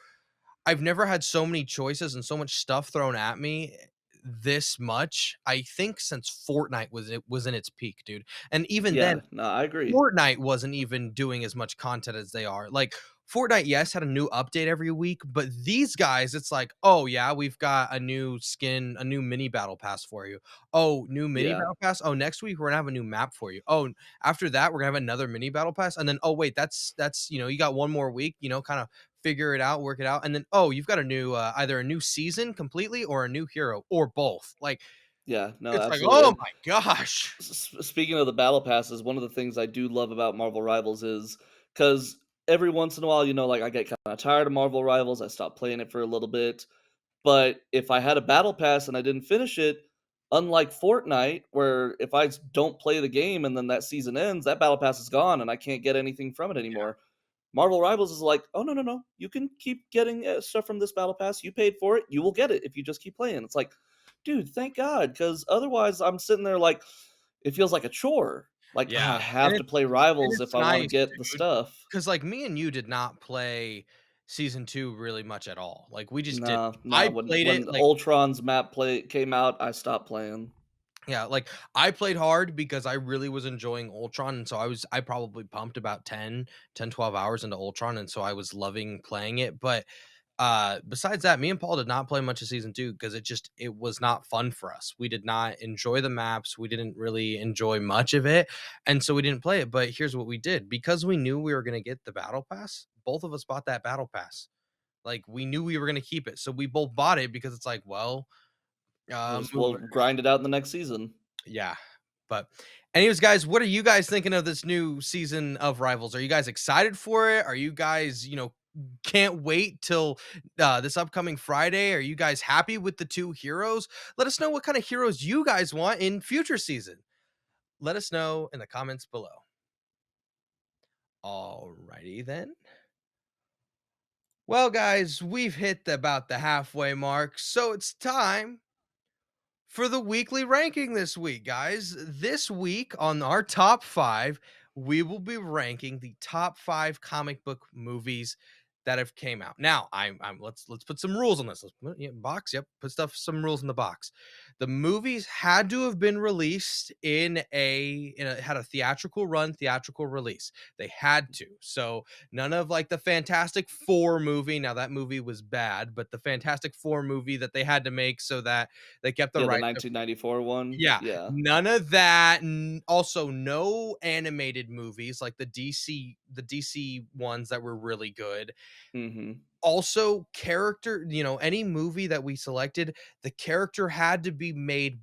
had so many choices and so much stuff thrown at me this much, I think since Fortnite was in its peak, dude. And even then, Yeah, no, I agree. Fortnite wasn't even doing as much content as they are. Like Fortnite, yes, had a new update every week, but these guys, it's like, oh yeah, we've got a new skin, a new mini battle pass for you. Oh, new mini Yeah. battle pass. Oh, next week we're gonna have a new map for you. Oh, after that we're gonna have another mini battle pass, and then oh wait, that's you got one more week. Kind of figure it out, work it out, and then oh, you've got a new either a new season completely or a new hero or both. Like Yeah, no, it's like, absolutely, oh and my gosh. speaking of the battle passes, one of the things I do love about Marvel Rivals is because every once in a while, like, I get kinda tired of Marvel Rivals, I stop playing it for a little bit. But if I had a battle pass and I didn't finish it, unlike Fortnite, where if I don't play the game and then that season ends, that battle pass is gone and I can't get anything from it anymore. Marvel Rivals is like, oh, no, no, no. You can keep getting stuff from this battle pass. You paid for it. You will get it if you just keep playing. It's like, dude, thank God. Because otherwise, I'm sitting there like, it feels like a chore. Like, I Yeah, and have to play Rivals if it's I want to nice, get the dude, stuff. because like, me and you did not play season 2 really much at all, like, we just didn't. Nah, nah. I When played it, when like Ultron's map play came out, I stopped playing. yeah, like, I played hard because I really was enjoying Ultron, and so I probably pumped about 12 hours into Ultron, and so I was loving playing it, but besides that, me and Paul did not play much of season 2 because it was not fun for us. We did not enjoy the maps. We didn't really enjoy much of it. And so we didn't play it. But here's what we did. Because we knew we were going to get the battle pass, both of us bought that battle pass. Like we knew we were going to keep it. So we both bought it because it's like, well, We'll grind it out in the next season. yeah. But anyways, guys, what are you guys thinking of this new season of Rivals? Are you guys excited for it? Are you guys, can't wait till this upcoming Friday? Are you guys happy with the 2 heroes? Let us know what kind of heroes you guys want in future season. Let us know in the comments below. Alrighty then. Well, guys, we've hit about the halfway mark, so it's time for the weekly ranking this week, guys. This week on our top 5, we will be ranking the top 5 comic book movies that have came out. Now, I'm let's put some rules on this. Let's put, yeah, box. Yep, put some rules in the box. The movies had to have been released in a had a theatrical run, theatrical release. They had to. So none of like the Fantastic Four movie. Now that movie was bad, but the Fantastic Four movie that they had to make so that they kept the Yeah, the rights. 1994 one. Yeah, Yeah. none of that, also, no animated movies like the DC ones that were really good. Mhm. Also, any movie that we selected, the character had to be made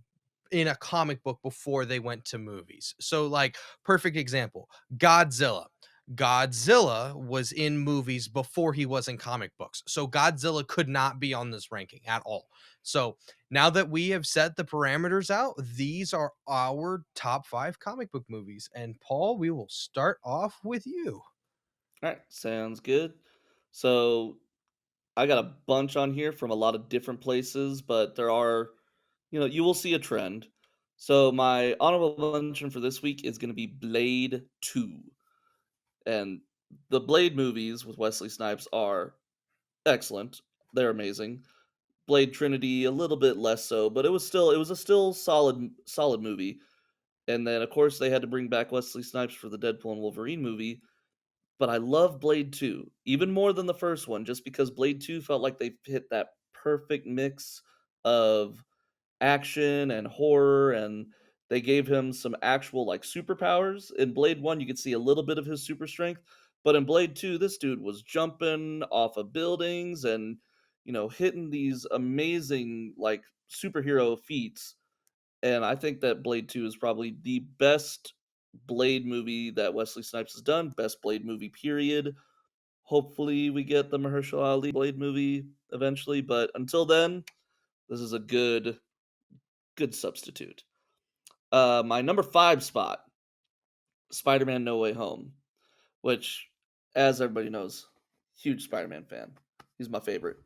in a comic book before they went to movies. So, like, perfect example, Godzilla. Godzilla was in movies before he was in comic books. So Godzilla could not be on this ranking at all. So now that we have set the parameters out, these are our top 5 comic book movies. And Paul, we will start off with you. Alright, sounds good. So, I got a bunch on here from a lot of different places, but there are you will see a trend. So, my honorable mention for this week is gonna be Blade 2, and the Blade movies with Wesley Snipes are excellent. They're amazing. Blade Trinity, a little bit less so, but it was a still solid movie. And then, of course, they had to bring back Wesley Snipes for the Deadpool and Wolverine movie, but I love Blade 2, even more than the first one, just because Blade 2 felt like they hit that perfect mix of action and horror, and they gave him some actual, like, superpowers. In Blade 1, you could see a little bit of his super strength, but in Blade 2, this dude was jumping off of buildings and, hitting these amazing, like, superhero feats, and I think that Blade 2 is probably the best Blade movie that Wesley Snipes has done, best Blade movie, period. Hopefully, we get the Mahershala Ali Blade movie eventually, but until then, this is a good substitute. My number 5 spot, Spider-Man: No Way Home, which, as everybody knows, huge Spider-Man fan. He's my favorite,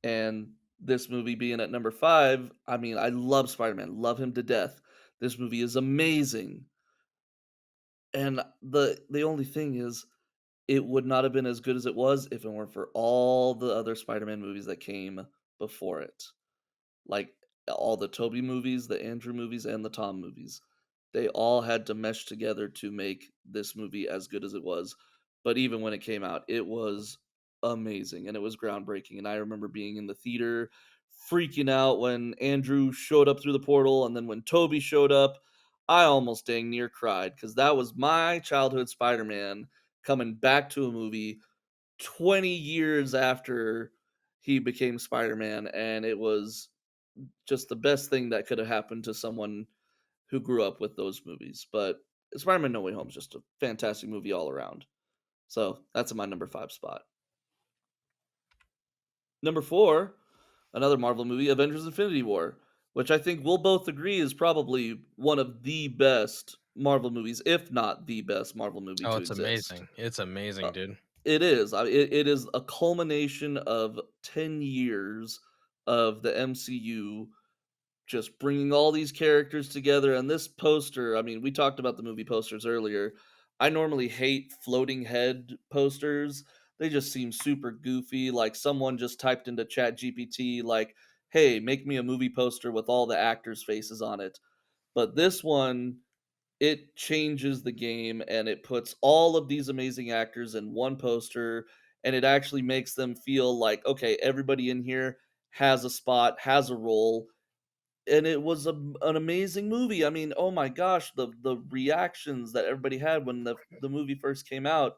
and this movie being at number 5, I mean, I love Spider-Man, love him to death. This movie is amazing. And the only thing is, it would not have been as good as it was if it weren't for all the other Spider-Man movies that came before it. Like, all the Tobey movies, the Andrew movies, and the Tom movies. They all had to mesh together to make this movie as good as it was. But even when it came out, it was amazing and it was groundbreaking. And I remember being in the theater freaking out when Andrew showed up through the portal, and then when Toby showed up, I almost dang near cried because that was my childhood Spider-Man coming back to a movie 20 years after he became Spider-Man, and it was just the best thing that could have happened to someone who grew up with those movies. But Spider-Man: No Way Home is just a fantastic movie all around. So that's in my number 5 spot. Number 4, another Marvel movie, Avengers: Infinity War, which I think we'll both agree is probably one of the best Marvel movies, if not the best Marvel movie Oh, to it's exist. amazing. It's Uh, amazing, dude. it is. It is a culmination of 10 years of the MCU just bringing all these characters together. And this poster, I mean, we talked about the movie posters earlier. I normally hate floating head posters. They just seem super goofy, like someone just typed into Chat GPT, like, hey, make me a movie poster with all the actors' faces on it. But this one, it changes the game and it puts all of these amazing actors in one poster, and it actually makes them feel like, okay, everybody in here has a spot, has a role, and it was an amazing movie. I mean, oh my gosh, the reactions that everybody had when the movie first came out.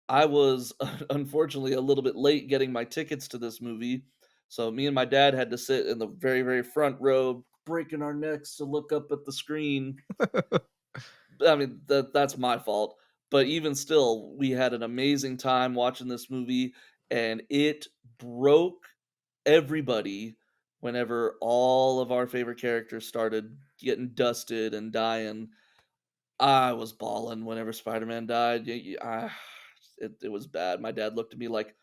I was unfortunately a little bit late getting my tickets to this movie, so me and my dad had to sit in the very, very front row, breaking our necks to look up at the screen. I mean, that's my fault, but even still, we had an amazing time watching this movie, and it broke everybody whenever all of our favorite characters started getting dusted and dying. I was bawling whenever Spider-Man died. It was bad. My dad looked at me like,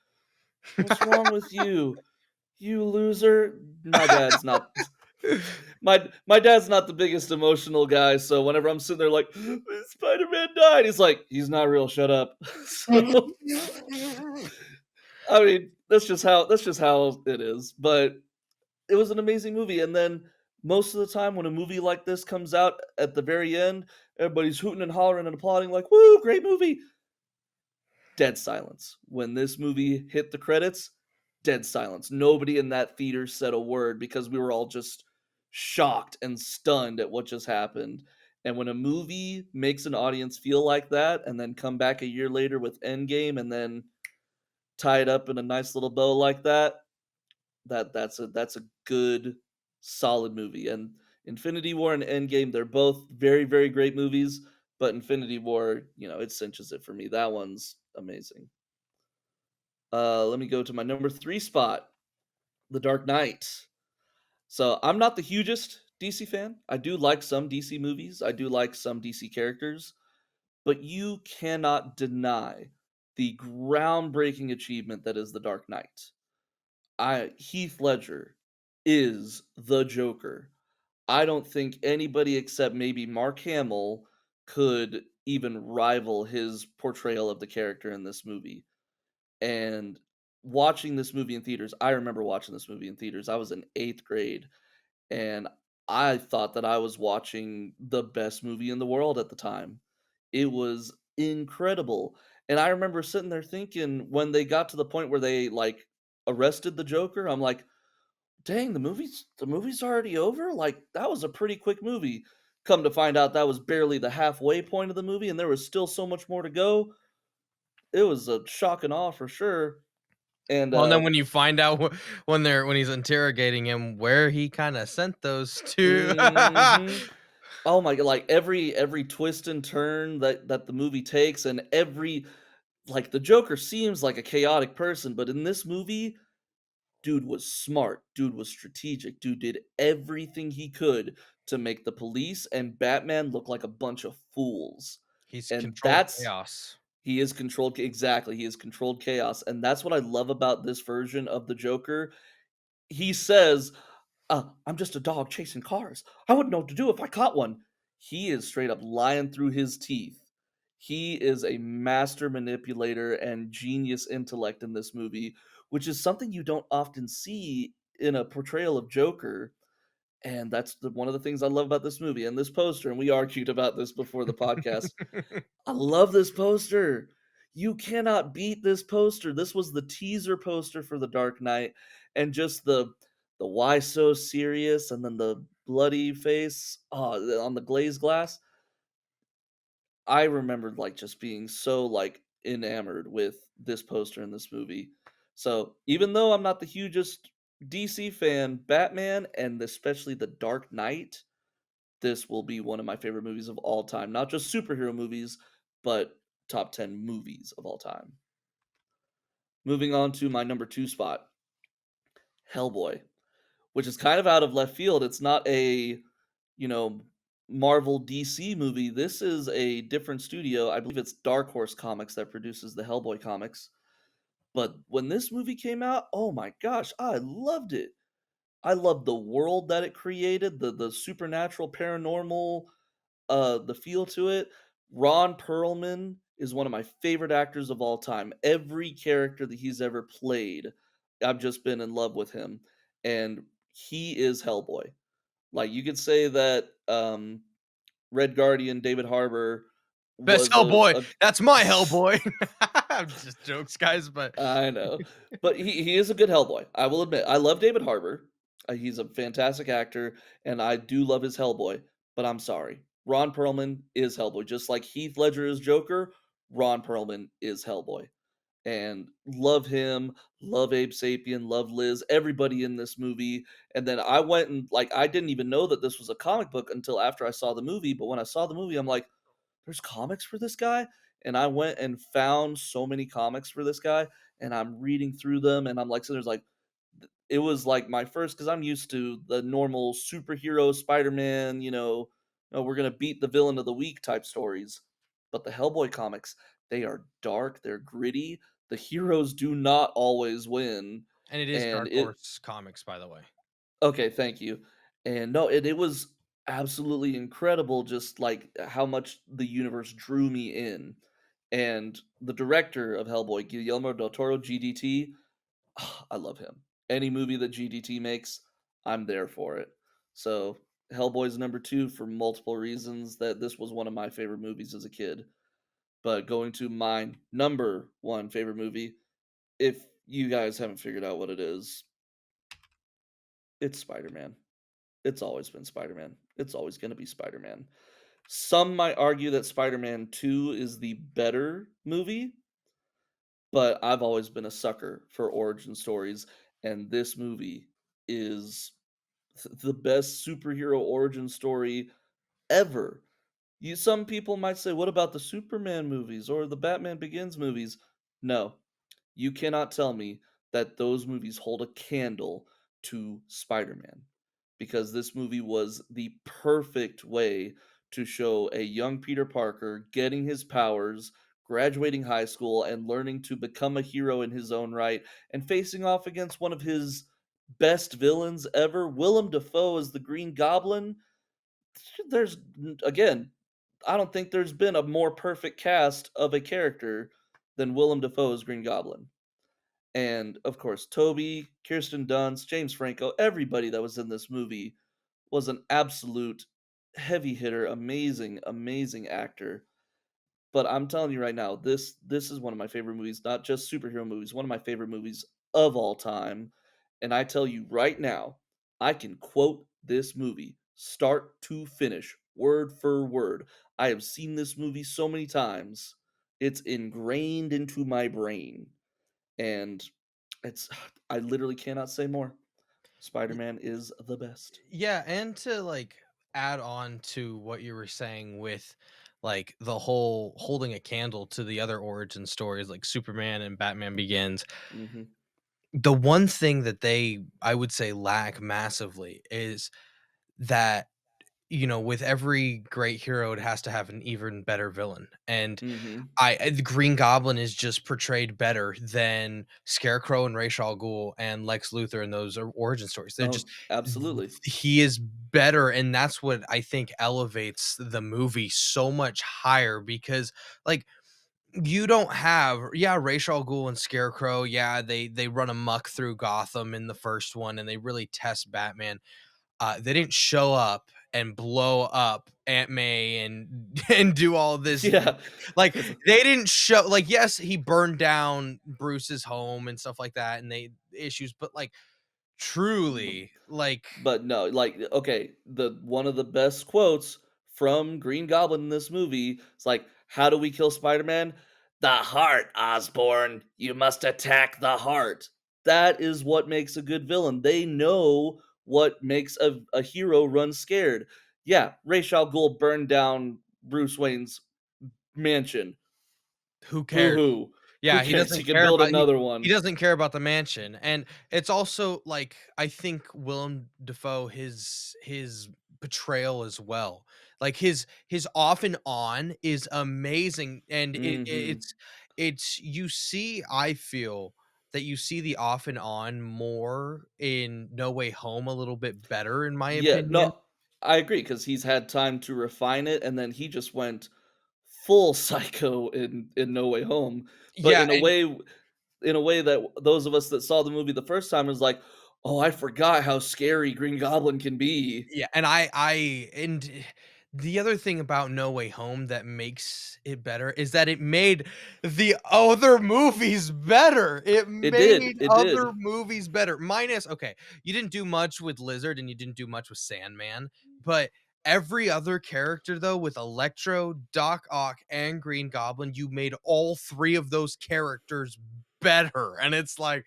"What's wrong with you? You loser." My dad's not the biggest emotional guy, so whenever I'm sitting there like, "Spider-Man died," he's like, "He's not real, shut up." So I mean, that's just how it is, but it was an amazing movie, and then most of the time when a movie like this comes out at the very end, everybody's hooting and hollering and applauding like, "Woo, great movie." Dead silence. When this movie hit the credits, dead silence. Nobody in that theater said a word because we were all just shocked and stunned at what just happened. And when a movie makes an audience feel like that and then come back a year later with Endgame and then tie it up in a nice little bow like that, that's a good solid movie. And Infinity War and Endgame, they're both very, very great movies, but Infinity War, it cinches it for me. That one's amazing. Let me go to my number 3 spot, The Dark Knight. So, I'm not the hugest DC fan. I do like some DC movies, I do like some DC characters, but you cannot deny the groundbreaking achievement that is The Dark Knight. I Heath Ledger is the Joker. I don't think anybody except maybe Mark Hamill could even rival his portrayal of the character in this movie. And watching this movie in theaters, I remember watching this movie in theaters. I was in 8th grade, and I thought that I was watching the best movie in the world at the time. It was incredible, and I remember sitting there thinking when they got to the point where they, like, arrested the Joker, I'm like, "Dang, the movie's already over? Like, that was a pretty quick movie." Come to find out that was barely the halfway point of the movie, and there was still so much more to go. It was a shock and awe for sure, and, Well, and then when you find out when he's interrogating him where he kinda sent those to. Mhm. Oh my god, like, every twist and turn that the movie takes and every like, the Joker seems like a chaotic person, but in this movie, dude was smart, dude was strategic, dude did everything he could to make the police and Batman look like a bunch of fools, He's and controlled that's chaos. he is controlled exactly, he is controlled chaos, and that's what I love about this version of the Joker. He says, I'm just a dog chasing cars. I wouldn't know what to do if I caught one." He is straight up lying through his teeth. He is a master manipulator and genius intellect in this movie, which is something you don't often see in a portrayal of Joker. And that's one of the things I love about this movie and this poster. And we argued about this before the podcast. I love this poster. You cannot beat this poster. This was the teaser poster for The Dark Knight, and just the "Why so serious?" and then the bloody face, on the glazed glass. I remembered, like, just being so, like, enamored with this poster in this movie. So, even though I'm not the hugest DC fan, Batman and especially The Dark Knight, this will be one of my favorite movies of all time. Not just superhero movies, but top 10 movies of all time. Moving on to my number 2 spot, Hellboy, which is kind of out of left field. It's not a, you know, Marvel DC movie. This is a different studio. I believe it's Dark Horse Comics that produces the Hellboy comics. But when this movie came out, oh my gosh, I loved it. I loved the world that it created, the supernatural, paranormal, the feel to it. Ron Perlman is one of my favorite actors of all time. Every character that he's ever played, I've just been in love with him, and he is Hellboy. Like, you could say that, Red Guardian David Harbour Best was Hellboy. a That's my Hellboy. I'm just jokes, guys, but I know, but he is a good Hellboy, I will admit. I love David Harbour, he's a fantastic actor, and I do love his Hellboy, but I'm sorry. Ron Perlman is Hellboy, just like Heath Ledger is Joker, Ron Perlman is Hellboy, and love him, love Abe Sapien, love Liz, everybody in this movie, and then I went and, like, I didn't even know that this was a comic book until after I saw the movie, but when I saw the movie, I'm like, "There's comics for this guy?" And I went and found so many comics for this guy, and I'm reading through them, and I'm like, so there's like it was like my first because I'm used to the normal superhero Spider-Man, we're gonna beat the villain of the week type stories. But the Hellboy comics, they are dark, they're gritty. The heroes do not always win. and it is And Dark it Horse Comics, by the way. Okay, thank you. And no, it was absolutely incredible just like how much the universe drew me in. And the director of Hellboy, Guillermo del Toro, GDT, I love him. Any movie that GDT makes, I'm there for it. So Hellboy's number 2 for multiple reasons that this was one of my favorite movies as a kid. But going to my number 1 favorite movie, if you guys haven't figured out what it is, it's Spider-Man. It's always been Spider-Man. It's always gonna be Spider-Man. Some might argue that Spider-Man 2 is the better movie, but I've always been a sucker for origin stories, and this movie is the best superhero origin story ever. Some people might say, "What about the Superman movies or the Batman Begins movies?" No, you cannot tell me that those movies hold a candle to Spider-Man, because this movie was the perfect way to show a young Peter Parker getting his powers, graduating high school, and learning to become a hero in his own right, and facing off against one of his best villains ever, Willem Dafoe as the Green Goblin. There's again, I don't think there's been a more perfect cast of a character than Willem Dafoe's Green Goblin. And of course, Toby, Kirsten Dunst, James Franco, everybody that was in this movie was an absolute heavy hitter, amazing, amazing actor. But I'm telling you right now, this is one of my favorite movies, not just superhero movies, one of my favorite movies of all time. And I tell you right now, I can quote this movie start to finish, word for word. I have seen this movie so many times. It's ingrained into my brain. And it's I literally cannot say more. Spider-Man is the best. Yeah, and to like add on to what you were saying with like the whole holding a candle to the other origin stories like Superman and Batman Begins. Mhm. The one thing that they I would say lack massively is that with every great hero it has to have an even better villain. And Mhm. the Green Goblin is just portrayed better than Scarecrow and Ra's al Ghul and Lex Luthor in those origin stories. They're just Oh, absolutely. he is better, and that's what I think elevates the movie so much higher because, like, you don't have Ra's al Ghul and Scarecrow, yeah, they run amok through Gotham in the first one, and they really test Batman. They didn't show up and blow up Aunt May and and do all this. Yeah. Like, It's they didn't show like, yes, he burned down Bruce's home and stuff like that, and they issues, but, like, truly, like, But no, like, okay, the one of the best quotes from Green Goblin in this movie, it's like, "How do we kill Spider-Man? The heart, Osborn. You must attack the heart." That is what makes a good villain. They know what makes a hero run scared. Yeah, Ra's al Ghul burned down Bruce Wayne's mansion. who cares? Boo-hoo. Who Yeah, he cares? He doesn't can care build about another he one. doesn't care about the mansion, and it's also, like, I think Willem Dafoe, his portrayal as well, like, his off and on is amazing, and Mhm. it's you see I feel that you see the off and on more in No Way Home a little bit better, in my Yeah, opinion. no, I agree because he's had time to refine it, and then he just went full psycho in No Way Home, but Yeah, and in a way that those of us that saw the movie the first time was like, "Oh, I forgot how scary Green Goblin can be." yeah, and the other thing about No Way Home that makes it better is that it made the other movies better. It made It other did, movies better. Minus, okay, you didn't do much with Lizard and you didn't do much with Sandman, but every other character though, with Electro, Doc Ock, and Green Goblin, you made all three of those characters better. And it's like,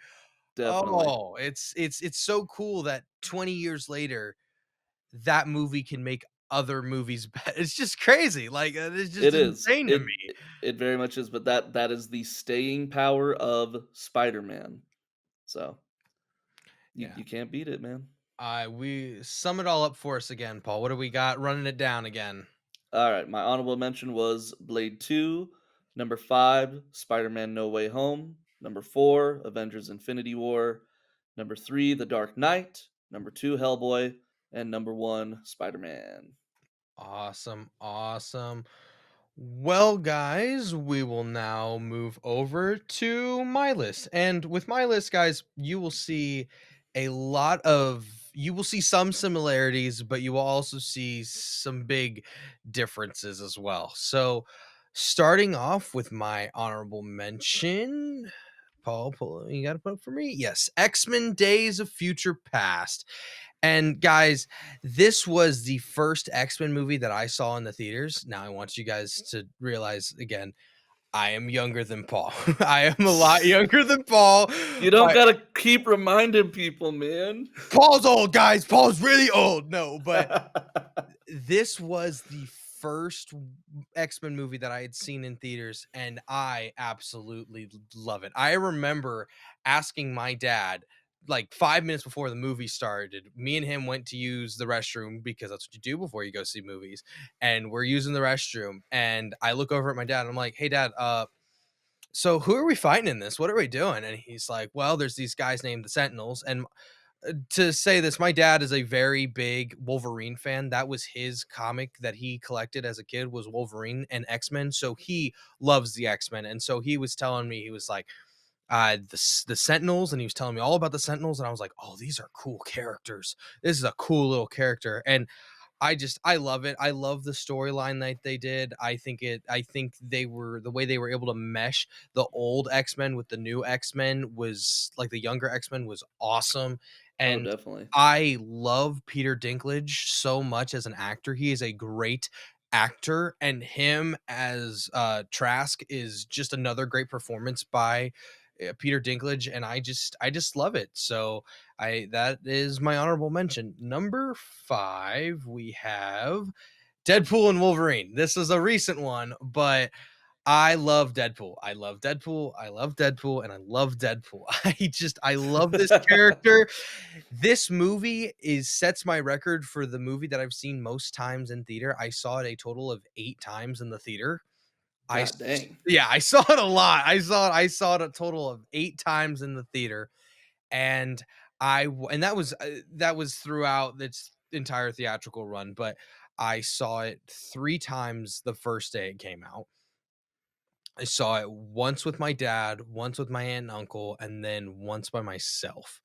definitely. oh, it's so cool that 20 years later that movie can make other movies better. It's just crazy, like, it's just It is. insane to me. It very much is, but that is the staying power of Spider-Man. So, Yeah. you can't beat it, man. We sum it all up for us again, Paul. What do we got running it down again? Alright, my honorable mention was Blade 2, number 5, Spider-Man: No Way Home, number 4, Avengers: Infinity War, number 3, The Dark Knight, number 2, Hellboy, and number 1, Spider-Man. Awesome, awesome. Well, guys, we will now move over to my list. And with my list, guys, you will see some similarities, but you will also see some big differences as well. So, starting off with my honorable mention, Paul, you got to put up for me? Yes, X-Men Days of Future Past. And guys, this was the first X-Men movie that I saw in the theaters. Now I want you guys to realize again, I am younger than Paul. I am a lot younger than Paul. You don't But gotta keep reminding people, man. Paul's old, guys. Paul's really old. No, but this was the first X-Men movie that I had seen in theaters, and I absolutely love it. I remember asking my dad, like 5 minutes before the movie started, me and him went to use the restroom because that's what you do before you go see movies, and we're using the restroom, and I look over at my dad, and I'm like, "Hey, dad, so who are we fighting in this? What are we doing?" And he's like, "Well, there's these guys named the Sentinels," and to say this, my dad is a very big Wolverine fan. That was his comic that he collected as a kid was Wolverine and X-Men. So he loves the X-Men. And so he was telling me, he was like, the Sentinels, and he was telling me all about the Sentinels. And I was like, oh, these are cool characters. This is a cool little character. And I love it. I love the storyline that they did. I think they were the way they were able to mesh the old X-Men with the new X-Men was like the younger X-Men was awesome. Oh, And definitely. I love Peter Dinklage so much as an actor. He is a great actor, and him as Trask is just another great performance by Peter Dinklage, and I just love it. So I that is my honorable mention. Number 5, we have Deadpool and Wolverine. This is a recent one, but I love Deadpool. I love Deadpool. I love Deadpool, and I love Deadpool. I love this character. This movie is sets my record for the movie that I've seen most times in theater. I saw it a total of 8 times in the theater. God dang. Yeah, I saw it a lot. I saw it a total of 8 times in the theater, and and that was throughout its entire theatrical run, but I saw it 3 times the first day it came out. I saw it once with my dad, once with my aunt and uncle, and then once by myself.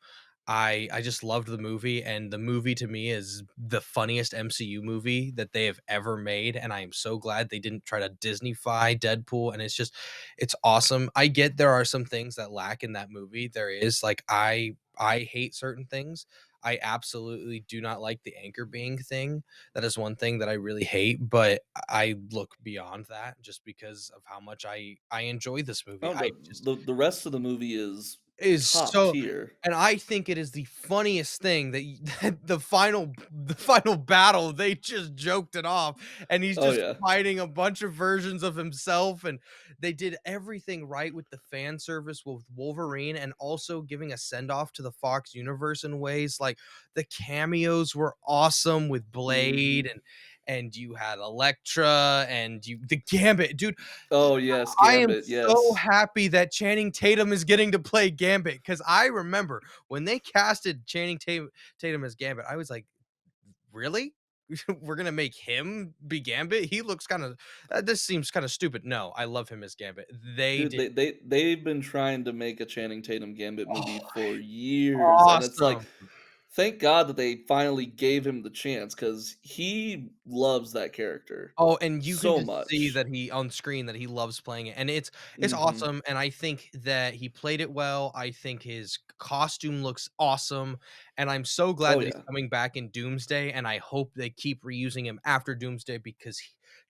I just loved the movie, and the movie to me is the funniest MCU movie that they have ever made, and I am so glad they didn't try to Disneyfy Deadpool, and it's awesome. I get there are some things that lack in that movie. There is like I hate certain things. I absolutely do not like the anchor being thing. That is one thing that I really hate, but I look beyond that just because of how much I enjoy this movie. Oh, I just the rest of the movie is is top so tier. and I think it is the funniest thing that that the final battle, they just joked it off, and he's Oh, just yeah. fighting a bunch of versions of himself, and they did everything right with the fan service with Wolverine and also giving a send off to the Fox universe in ways like the cameos were awesome with Blade Mhm. and you had Elektra and you the Gambit, dude. Oh, yes, I am Gambit, so yes. happy that Channing Tatum is getting to play Gambit because I remember when they casted Tatum as Gambit, I was like, "Really? We're gonna make him be Gambit? He looks kind of this seems kind of stupid." No, I love him as Gambit. They Dude, did they've been trying to make a Channing Tatum Gambit movie oh, for years, and it's like, awesome. thank God that they finally gave him the chance because he loves that character Oh, and you can so just see much. that he on screen that he loves playing it, and it's Mhm. awesome, and I think that he played it well. I think his costume looks awesome, and I'm so glad Oh, that he's yeah, coming back in Doomsday, and I hope they keep reusing him after Doomsday because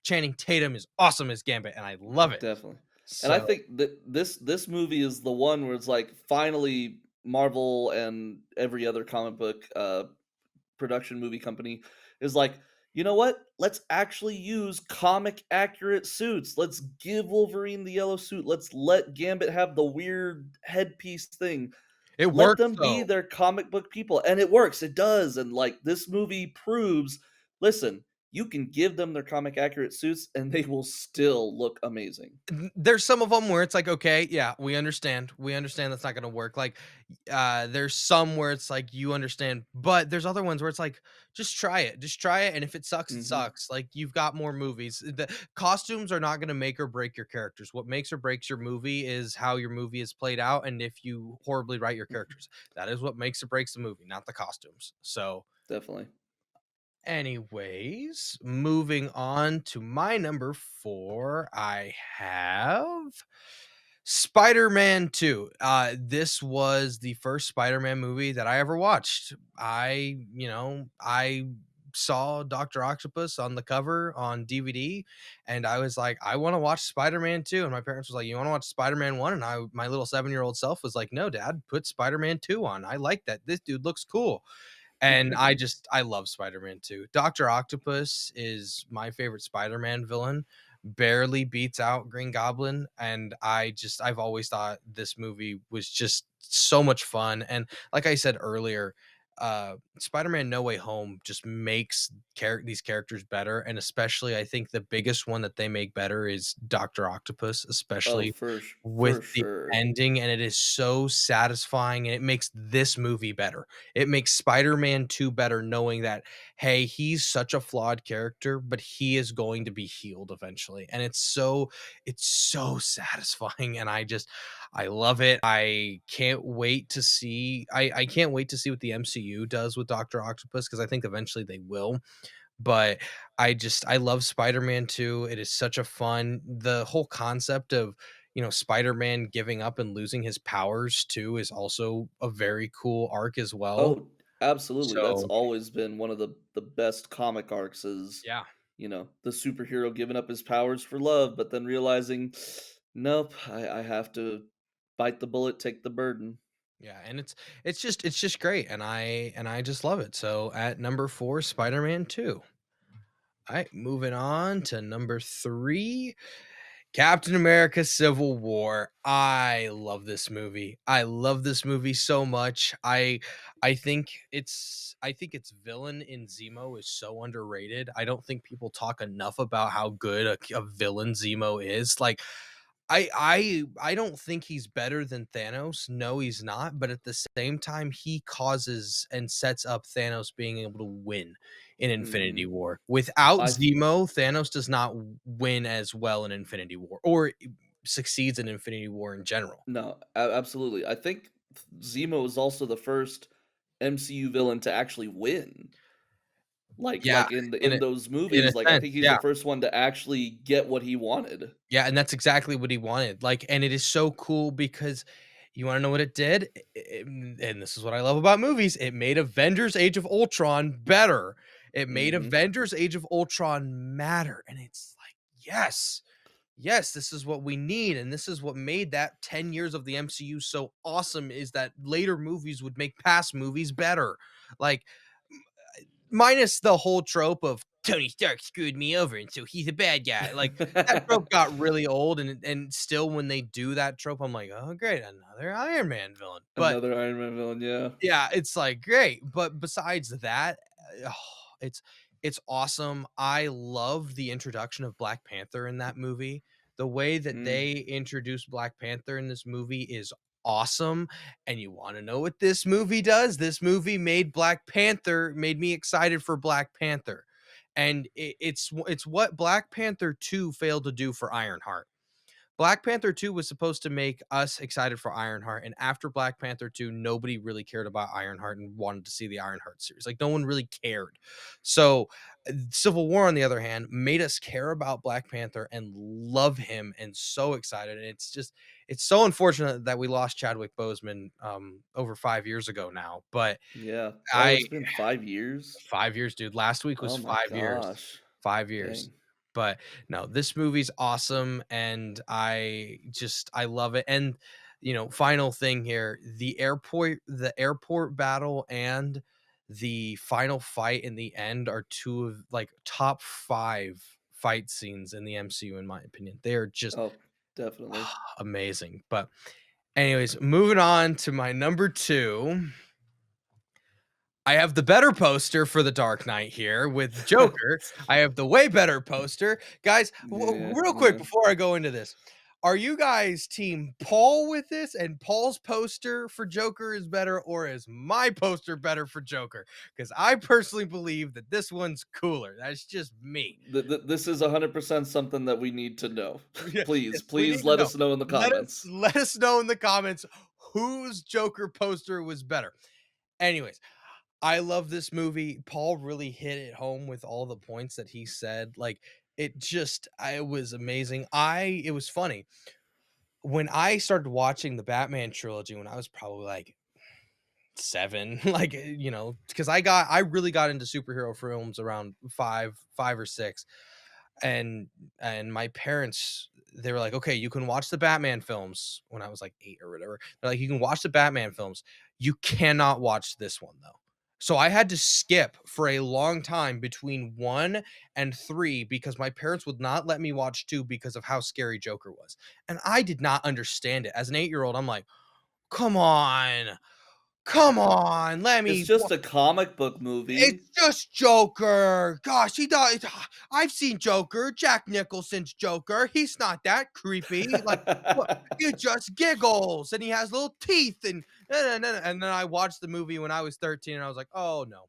Channing Tatum is awesome as Gambit, and I love it. definitely. And I So think that this movie is the one where it's like, finally, Marvel and every other comic book, production movie company is like, you know what? Let's actually use comic accurate suits. Let's give Wolverine the yellow suit. Let's let Gambit have the weird headpiece thing. it Let works them be though. their comic book people. And it works. It does. And like, this movie proves, listen, you can give them their comic accurate suits and they will still look amazing. There's some of them where it's like, "Okay, yeah, we understand that's not gonna work," like, there's some where it's like, you understand, but there's other ones where it's like, just try it, and if it sucks, it Mhm. sucks, like, you've got more movies. The costumes are not gonna make or break your characters. What makes or breaks your movie is how your movie is played out, and if you horribly write your characters. That is what makes or breaks the movie, not the costumes. So, Definitely. anyways, moving on to my number 4, I have Spider-Man 2. This was the first Spider-Man movie that I ever watched. I saw Doctor Octopus on the cover on DVD, and I was like, "I wanna watch Spider-Man 2," and my parents was like, "You wanna watch Spider-Man 1?" And my little seven-year-old self was like, "No, dad, put Spider-Man 2 on. I like that. This dude looks cool." And I love Spider-Man 2. Doctor Octopus is my favorite Spider-Man villain, barely beats out Green Goblin, and I've always thought this movie was just so much fun, and like I said earlier, Spider-Man: No Way Home just makes these characters better, and especially I think the biggest one that they make better is Doctor Octopus, Oh, especially with for the sure. ending, and it is so satisfying, and it makes this movie better. It makes Spider-Man 2 better knowing that, hey, he's such a flawed character, but he is going to be healed eventually. And it's so satisfying and I love it. I can't wait to see what the MCU does with Doctor Octopus because I think eventually they will. But I love Spider-Man 2. It is such a fun the whole concept of Spider-Man giving up and losing his powers too is also a very cool arc as well. Oh, absolutely. That's So, always been one of the best comic arcs is, yeah. the superhero giving up his powers for love, but then realizing, nope, I have to bite the bullet, take the burden. Yeah, and it's just great, and I just love it. So, at number 4, Spider-Man 2. Alright, moving on to number 3, Captain America: Civil War. I love this movie. I love this movie so much. I think its villain in Zemo is so underrated. I don't think people talk enough about how good a villain Zemo is. Like I don't think he's better than Thanos. No, he's not, but at the same time, he causes and sets up Thanos being able to win in Infinity Mhm. War. Without I Zemo, Thanos does not win as well in Infinity War or succeeds in Infinity War in general. No, absolutely. I think Zemo is also the first MCU villain to actually win. Yeah, in In a those in a movies, like, I sense, think he's yeah. the first one to actually get what he wanted. Yeah, and that's exactly what he wanted, like and it is so cool because you wanna know what it did? And this is what I love about movies, it made Avengers: Age of Ultron better. It made Mhm. Avengers: Age of Ultron matter, and it's like, "Yes, yes, this is what we need," and this is what made that 10 years of the MCU so awesome is that later movies would make past movies better. Like, minus the whole trope of Tony Stark screwed me over, and so he's a bad guy. Like that trope got really old, and still when they do that trope, I'm like, oh great, another Iron Man villain. But Another Iron Man villain, yeah. yeah, it's like great. But besides that, it's it's awesome. I love the introduction of Black Panther in that movie. The way that Mm. they introduced Black Panther in this movie is awesome. And you want to know what this movie does? This movie made me excited for Black Panther. And it's what Black Panther 2 failed to do for Ironheart. Black Panther 2 was supposed to make us excited for Ironheart, and after Black Panther 2, nobody really cared about Ironheart and wanted to see the Ironheart series. Like, no one really cared. So, Civil War, on the other hand, made us care about Black Panther and love him and so excited. And it's so unfortunate that we lost Chadwick Boseman over 5 years ago now. But Yeah. Oh, I it's been 5 years? 5 years, dude. Last week was Oh my 5 years. gosh. 5 years. Dang. But no, this movie's awesome, and I love it, and, final thing here, the airport battle and the final fight in the end are 2 of, like, top 5 fight scenes in the MCU, in my opinion. They are just Oh, definitely. amazing, but anyways, moving on to my number 2. I have the better poster for The Dark Knight here with Joker. I have the way better poster. Guys, Yeah, real quick yeah. before I go into this, are you guys team Paul with this and Paul's poster for Joker is better, or is my poster better for Joker? Because I personally believe that this one's cooler. That's just me. This is 100% something that we need to know. Yeah, Please, yes, we please need to let know. us know in the Let us comments. let us know in the comments whose Joker poster was better. Anyways, I love this movie. Paul really hit it home with all the points that he said. Like it just I was amazing. It was funny. When I started watching the Batman trilogy when I was probably like 7, like, because I really got into superhero films around 5 or 6. And my parents, they were like, "Okay, you can watch the Batman films," when I was like 8 or whatever. They're like, "You can watch the Batman films. You cannot watch this one, though." So I had to skip for a long time between 1 and 3 because my parents would not let me watch 2 because of how scary Joker was. And I did not understand it. As an 8-year-old, I'm like, "Come on. Come on. Let It's me just a comic book it's movie. just Joker. Gosh, he does. I've seen Joker, Jack Nicholson's Joker. He's not that creepy. Like, what? He just giggles and he has little teeth and then I watched the movie when I was 13 and I was like, oh no.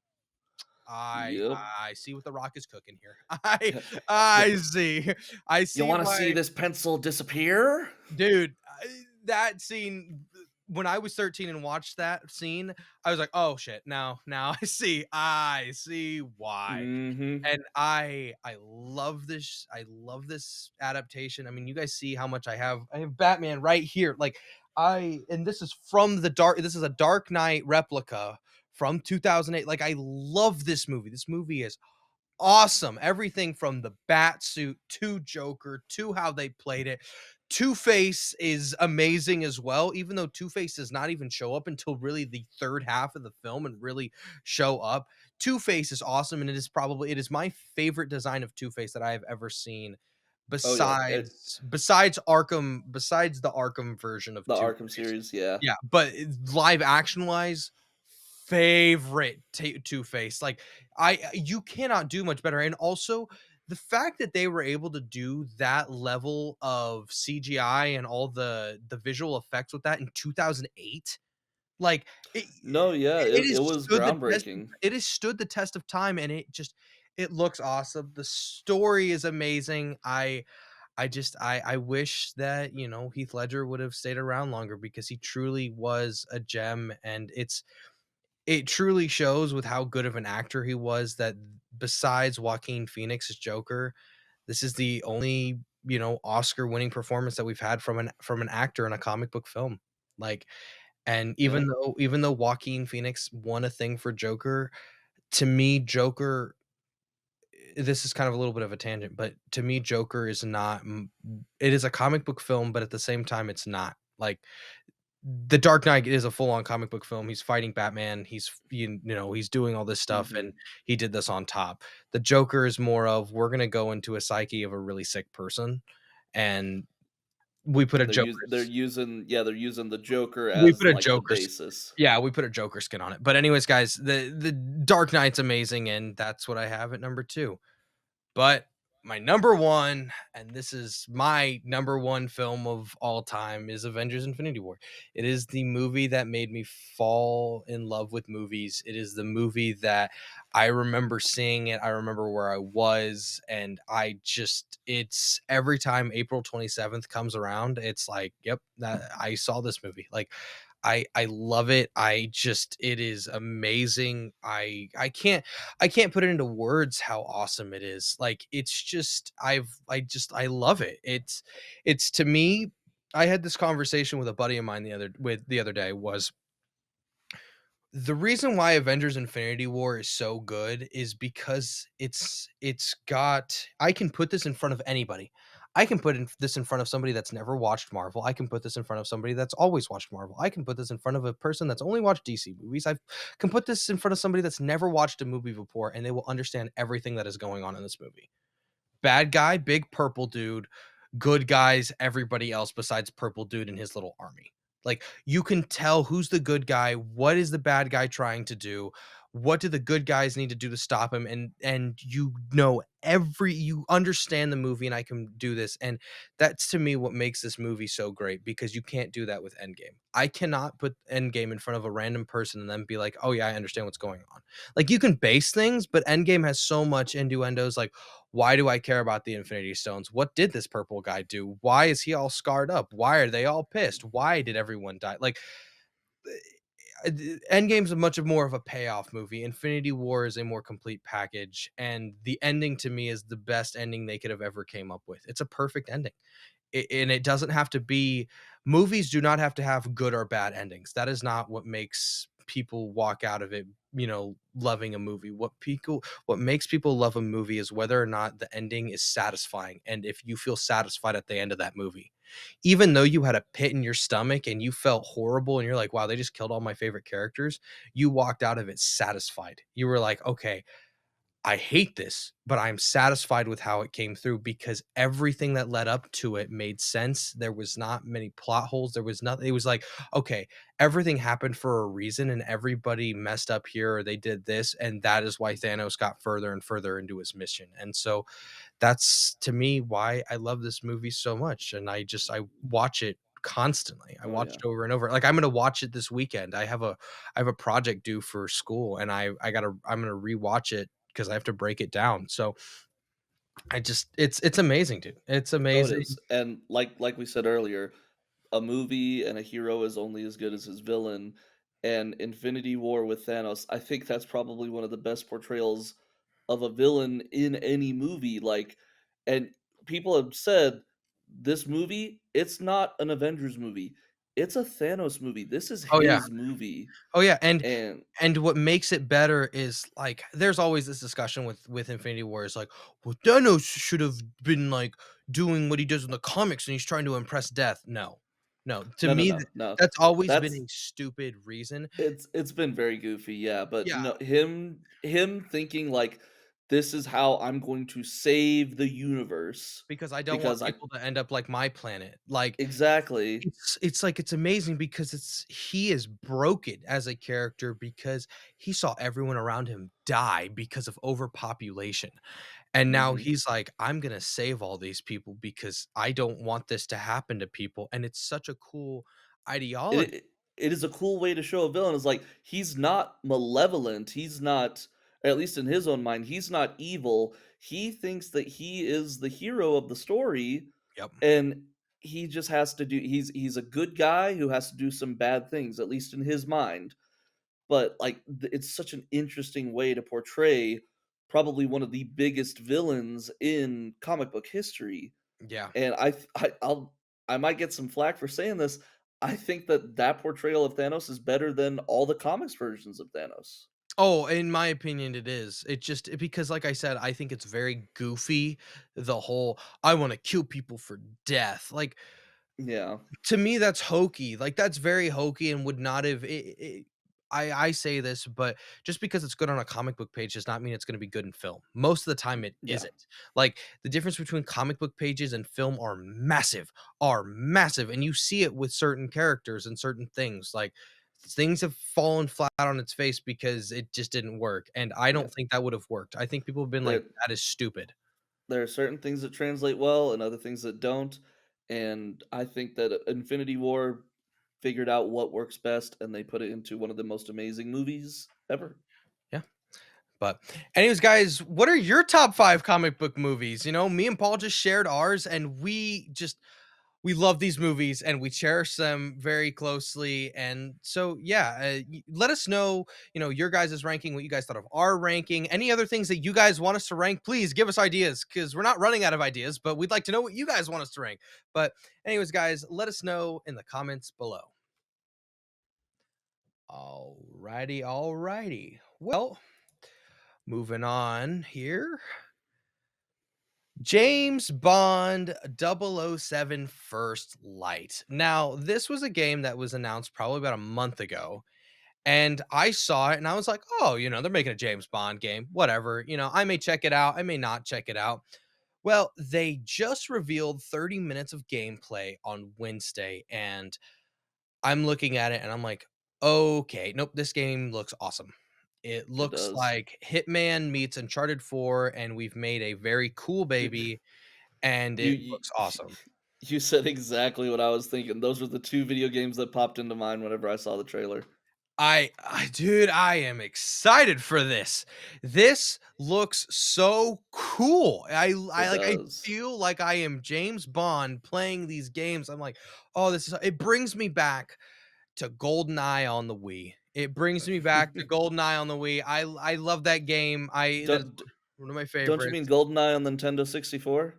I Yep. I see what the rock is cooking here. I You I see. I you see wanna see why this pencil disappear? dude, that scene when I was 13 and watched that scene, I was like, "Oh shit, now I see why." Mhm. And I love this adaptation. I mean, you guys see how much I have Batman right here. Like I and this is from this is a Dark Knight replica from 2008. Like I love this movie. This movie is awesome. Everything from the bat suit to Joker to how they played it. Two-Face is amazing as well, even though Two-Face does not even show up until really the third half of the film and really show up. Two-Face is awesome, and it is my favorite design of Two-Face that I have ever seen Oh, yeah, besides the Arkham version of the Arkham Two-Face. series, yeah. Yeah, but live action wise, favorite Two-Face. Like you cannot do much better. And also the fact that they were able to do that level of CGI and all the visual effects with that in 2008, like No, yeah, it it has was stood the test. groundbreaking. It has stood the test of time, and it looks awesome. The story is amazing. I wish that, Heath Ledger would have stayed around longer because he truly was a gem, and it truly shows with how good of an actor he was that besides Joaquin Phoenix's Joker, this is the only, Oscar-winning performance that we've had from an actor in a comic book film. Like, and Yeah. even though Joaquin Phoenix won a thing for Joker, to me, Joker this is kind of a little bit of a tangent, but to me, Joker is not it is a comic book film, but at the same time, it's not. Like, The Dark Knight is a full-on comic book film. He's fighting Batman. He's doing all this stuff, and Mhm. he did this on top. The Joker is more of we're gonna go into a psyche of a really sick person, and we put a Joker's They're using the Joker we as, put a like, the Joker's basis. yeah, we put a Joker skin on it. But anyways, guys, the Dark Knight's amazing, and that's what I have at number 2. But my number 1, and this is my number 1 film of all time, is Avengers: Infinity War. It is the movie that made me fall in love with movies. It is the movie that I remember seeing it, I remember where I was, and it's every time April 27th comes around, it's like, "Yep, that I saw this movie." Like, I love it. It is amazing. I can't put it into words how awesome it is. Like it's just I love it. It's to me I had this conversation with a buddy of mine the other day was the reason why Avengers Infinity War is so good is because it's got I can put this in front of anybody. I can this in front of somebody that's never watched Marvel. I can put this in front of somebody that's always watched Marvel. I can put this in front of a person that's only watched DC movies. I can put this in front of somebody that's never watched a movie before and they will understand everything that is going on in this movie. Bad guy, big purple dude, good guys, everybody else besides purple dude and his little army. Like you can tell who's the good guy, what is the bad guy trying to do, What do the good guys need to do to stop him? And you know every you understand the movie, and I can do this. And that's to me what makes this movie so great because you can't do that with Endgame. I cannot put Endgame in front of a random person and then be like, "Oh yeah, I understand what's going on." Like you can base things, but Endgame has so much innuendos like why do I care about the Infinity Stones? What did this purple guy do? Why is he all scarred up? Why are they all pissed? Why did everyone die? Like Endgame's a much more of a payoff movie. Infinity War is a more complete package, and the ending to me is the best ending they could have ever came up with. It's a perfect ending. And it doesn't have to be movies do not have to have good or bad endings. That is not what makes people walk out of it, loving a movie. What makes people love a movie is whether or not the ending is satisfying and if you feel satisfied at the end of that movie. Even though you had a pit in your stomach and you felt horrible and you're like, "Wow, they just killed all my favorite characters." You walked out of it satisfied. You were like, "Okay, I hate this, but I'm satisfied with how it came through because everything that led up to it made sense. There was not many plot holes. There was nothing. It was like, okay, everything happened for a reason and everybody messed up here or they did this. And that is why Thanos got further and further into his mission. And so that's to me why I love this movie so much. And I watch it constantly. I Oh, watch yeah. it over and over. Like I'm gonna watch it this weekend. I have a project due for school and I'm gonna rewatch it because I have to break it down. So I just it's amazing, dude. It's Oh, it amazing. is, and like we said earlier, a movie and a hero is only as good as his villain, and Infinity War with Thanos, I think that's probably one of the best portrayals of a villain in any movie, like and people have said, "This movie, it's not an Avengers movie, it's a Thanos movie, this is Oh yeah. his movie," Oh yeah. And and and what makes it better is like there's always this discussion with Infinity War is like, well, Thanos should have been like doing what he does in the comics and he's trying to impress death. No. No. To no, no, me, no, no. that's always been That's a stupid reason. it's been very goofy, yeah, but Yeah. no, him thinking like, "This is how I'm going to save the universe," Because I don't want because I people to end up like my planet. Like exactly. it's like it's amazing because he is broken as a character because he saw everyone around him die because of overpopulation. And now Mhm. he's like, "I'm gonna save all these people because I don't want this to happen to people." And it's such a cool ideology. It is a cool way to show a villain is like, he's not malevolent, he's not or at least in his own mind, he's not evil, he thinks that he is the hero of the story, Yep. and he just has to do he's a good guy who has to do some bad things, at least in his mind. But, like, it's such an interesting way to portray probably one of the biggest villains in comic book history, Yeah. and I might get some flack for saying this, I think that that portrayal of Thanos is better than all the comics versions of Thanos. Oh, in my opinion, it is. Because like I said, I think it's very goofy, the whole, "I wanna kill people for death." Like, Yeah, to me, that's hokey. Like, that's very hokey and would not have I say this, but just because it's good on a comic book page does not mean it's gonna be good in film. Most of the time, it yeah, isn't. Like, the difference between comic book pages and film are massive, and you see it with certain characters and certain things. Like, things have fallen flat on its face because it just didn't work, and I yeah. don't think that would have worked. I think people have been like, There "That is stupid." there are certain things that translate well and other things that don't, and I think that Infinity War figured out what works best, and they put it into one of the most amazing movies ever. Yeah. But anyways, guys, what are your top 5 comic book movies? Me and Paul just shared ours, and we love these movies and we cherish them very closely. And so, yeah, let us know, your guys' ranking, what you guys thought of our ranking, any other things that you guys want us to rank. Please give us ideas because we're not running out of ideas, but we'd like to know what you guys want us to rank. But anyways, guys, let us know in the comments below. Alrighty, alrighty. Well, moving on here. James Bond 007 First Light. Now, this was a game that was announced probably about a month ago. And I saw it and I was like, oh, they're making a James Bond game. Whatever. I may check it out. I may not check it out. Well, they just revealed 30 minutes of gameplay on Wednesday. And I'm looking at it and I'm like, okay, nope, this game looks awesome. It It looks does. like Hitman meets Uncharted 4, and we've made a very cool You baby, and you it you looks awesome. you said exactly what I was thinking. Those were the 2 video games that popped into mind whenever I saw the trailer. Dude, I am excited for this. This looks so cool. It I does. feel like I am James Bond playing these games. I'm like, "Oh, this is," it brings me back to GoldenEye on the Wii. It brings me back to GoldenEye on the Wii. I love that game. I That is Don't one of my don't you mean favorites. GoldenEye on Nintendo 64?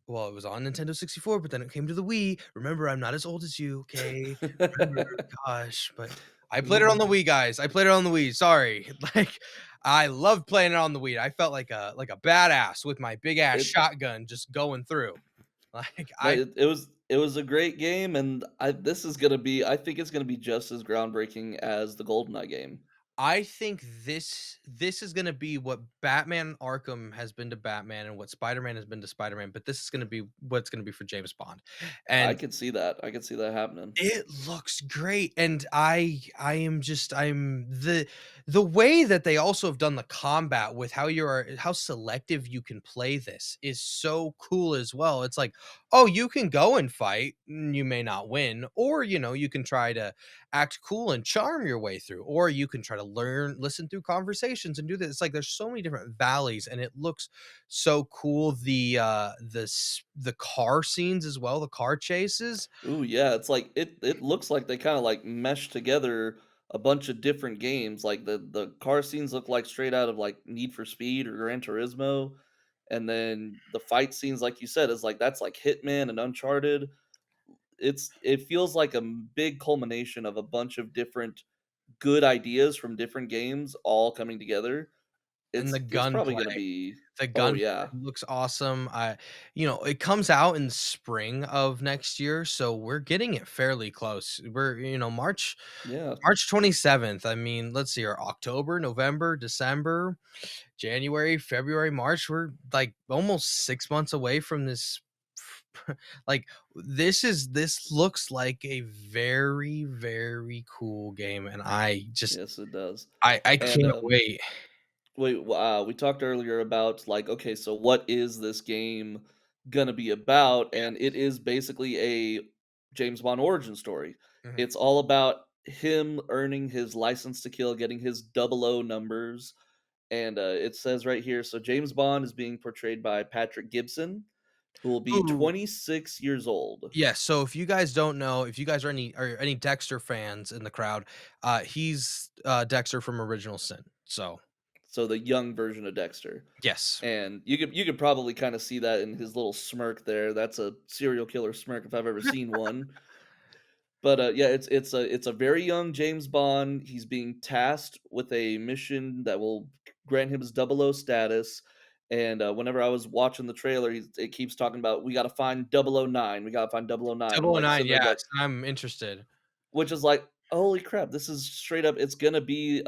Well, it was on Nintendo 64, but then it came to the Wii. Remember, I'm not as old as you, okay? Remember, gosh, but I played it on the Mhm. Wii, guys. I played it on the Wii. Sorry. Like, I loved playing it on the Wii. I felt like a badass with my big ass It shotgun just going through. Like, no, I it was a great game, and I think it's gonna be just as groundbreaking as the GoldenEye game. I think this is gonna be what Batman Arkham has been to Batman and what Spider-Man has been to Spider-Man, but this is gonna be what's gonna be for James Bond. I And could see that. I could see that happening. it looks great, and I am just the way that they also have done the combat with how selective you can play this is so cool as well. It's like, oh, you can go and fight, you may not win, or you can try to act cool and charm your way through, or you can try to listen through conversations and do this. It's like there's so many different valleys, and it looks so cool. The car scenes as well, the car chases. Ooh, yeah, it's like it looks like they kinda, like, meshed together a bunch of different games, like, the car scenes look like straight out of, like, Need for Speed or Gran Turismo, and then the fight scenes, like you said, is like that's like Hitman and Uncharted. It feels like a big culmination of a bunch of different good ideas from different games all coming together. And the It's probably gunplay gonna be the oh, gunplay yeah. looks awesome. It comes out in spring of next year, so we're getting it fairly close. Yeah. March 27th. I mean, let's see here, October, November, December, January, February, March. We're like almost 6 months away from this. Like, this looks like a very, very cool game, and Yes, it does. I And, can't wait. we talked earlier about like, okay, so what is this game gonna be about? And it is basically a James Bond origin story. Mhm. It's all about him earning his license to kill, getting his double O numbers. And it says right here, so James Bond is being portrayed by Patrick Gibson, who will be Ooh. 26 years old. Yes, so if you guys don't know, if you guys are any Dexter fans in the crowd, he's, Dexter from Original Sin, so So the young version of Dexter. yes. And you could probably kind of see that in his little smirk there. That's a serial killer smirk if I've ever seen one. But, yeah, it's a very young James Bond. He's being tasked with a mission that will grant him his double O status, and, whenever I was watching the trailer, it keeps talking about, "We gotta find 009, we gotta find 009." I'm, Double O like, Nine, sitting there yes, like I'm interested. which is like, "Holy crap, this is straight up it's gonna be,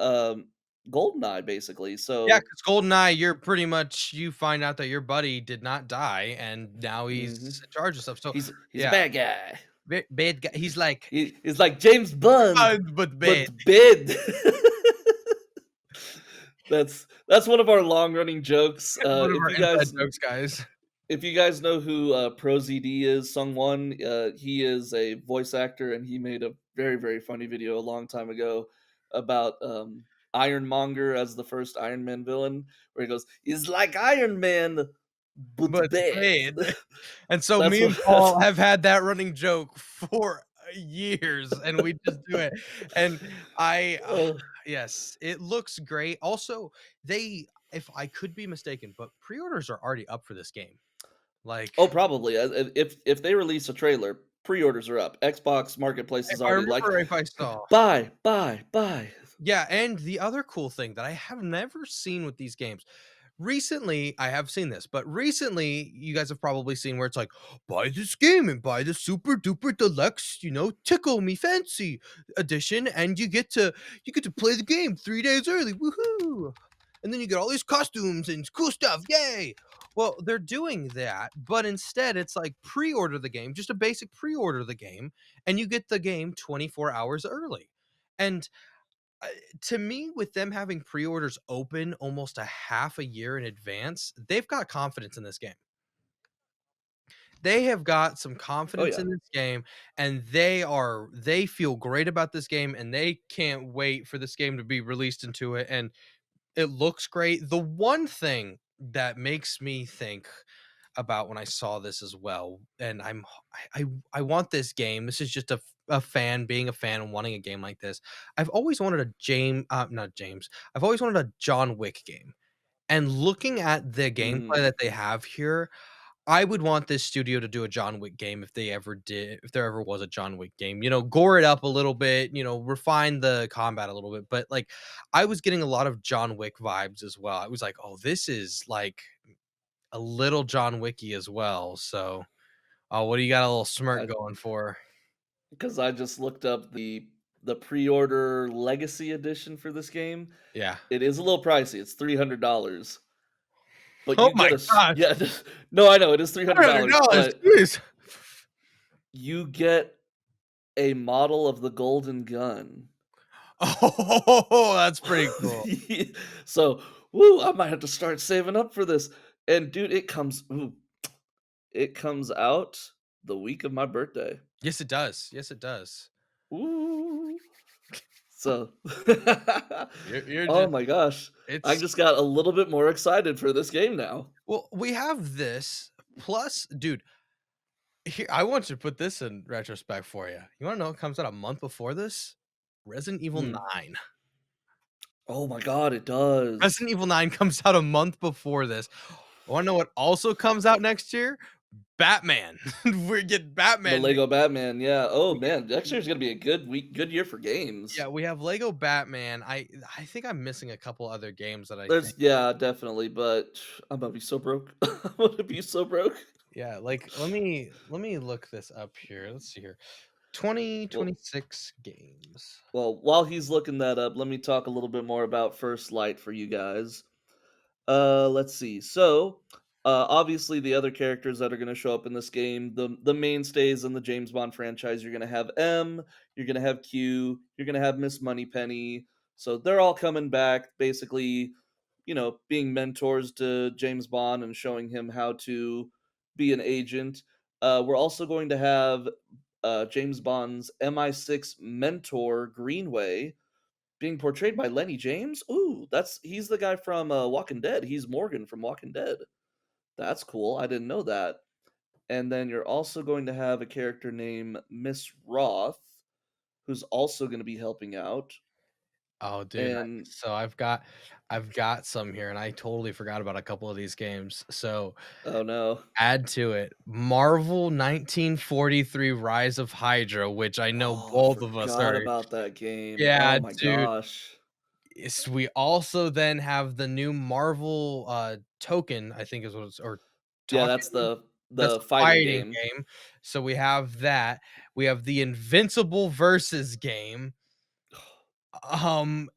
GoldenEye, basically." Yeah, So 'cause GoldenEye, you find out that your buddy did not die, and now he's mhm. in charge of stuff, so He's a yeah, bad guy. bad guy, he's like, He's like James Bond, but bad. but bad. That's one of our long running jokes. One of our inside jokes, guys. If you guys know who ProZD is, Sungwon, he is a voice actor, and he made a very very funny video a long time ago about Ironmonger as the first Iron Man villain, where he goes, "He's like Iron Man, but But bad." bad. And so That's me what. and Paul have had that running joke for years, and we just do it. And Uh, yes, it looks great. Also, they if I could be mistaken, but pre-orders are already up for this game. Like, oh, probably. If they release a trailer, pre-orders are up. Xbox Marketplace if is I already like, remember, if I saw. buy, buy, buy. Yeah, and the other cool thing that I have never seen with these games. Recently, I have seen this, but recently, you guys have probably seen where it's like, buy this game and buy the super duper deluxe, tickle me fancy edition, and you get to play the game 3 days early. Woohoo! And then you get all these costumes and cool stuff. Yay! Well, they're doing that, but instead it's like pre-order the game, just a basic pre-order the game, and you get the game 24 hours early. And uh, to me, with them having pre-orders open almost a half a year in advance, they've got confidence in this game. They have got some Oh, confidence yeah. in this game, and they feel great about this game, and they can't wait for this game to be released into it, and it looks great. The one thing that makes me think about when I saw this as well, and I want this game. This is just a fan being a fan and wanting a game like this. I've always wanted a James, not James. I've always wanted a John Wick game. And looking at the gameplay Mhm. that they have here, I would want this studio to do a John Wick game if there ever was a John Wick game. Gore it up a little bit, refine the combat a little bit. But like I was getting a lot of John Wick vibes as well. I was like, oh, this is like a little John Wicky as well. So, oh, what do you got a little smirk I going for? 'Cause I just looked up the pre-order legacy edition for this game. Yeah. It is a little pricey, it's $300, but Oh you my get a s gosh. yeah, no, I know, it is $300, $400. but Jeez. you get a model of the golden gun. Oh, that's pretty cool. So, woo, I might have to start saving up for this, and dude, it comes out the week of my birthday. Yes, it does. Yes, it does. Ooh. So You're oh just my gosh, I it's just got a little bit more excited for this game now. well, we have this plus, dude. Here, I want to put this in retrospect for you. You want to know what comes out a month before this? Resident Evil Hmm. 9. Oh my god, it does. Resident Evil 9 comes out a month before this. Want to know what also comes out next year? Batman. We get The Batman next. Lego Batman, yeah. Oh We get man, next year's gonna be a good year for games. Yeah, we have Lego Batman. I think I'm missing a couple other games that I think. There's yeah, definitely, but I'm gonna be so broke. I'm gonna be so broke. Yeah, like let me look this up here. Let's see here. Well 2026 games. well, while he's looking that up, let me talk a little bit more about First Light for you guys. Let's see. So, obviously, the other characters that are going to show up in this game, the mainstays in the James Bond franchise, you're going to have M, you're going to have Q, you're going to have Miss Moneypenny. So they're all coming back, basically, being mentors to James Bond and showing him how to be an agent. We're also going to have James Bond's MI6 mentor, Greenway, being portrayed by Lenny James? Ooh, he's the guy from, Walking Dead. He's Morgan from Walking Dead. That's cool, I didn't know that. And then you're also going to have a character named Miss Roth, who's also gonna be helping out, Oh, dude. and So I've got some here, and I totally forgot about a couple of these games. So oh, no. add to it Marvel 1943 Rise of Hydra, which I know Oh, I both of us forgot are. about that game. Yeah, Oh my dude. gosh. Yes, we also then have the new Marvel token, I think is what it's or Yeah, that's talking. That's the the fighting fighting game. game. So we have that. We have the Invincible versus game.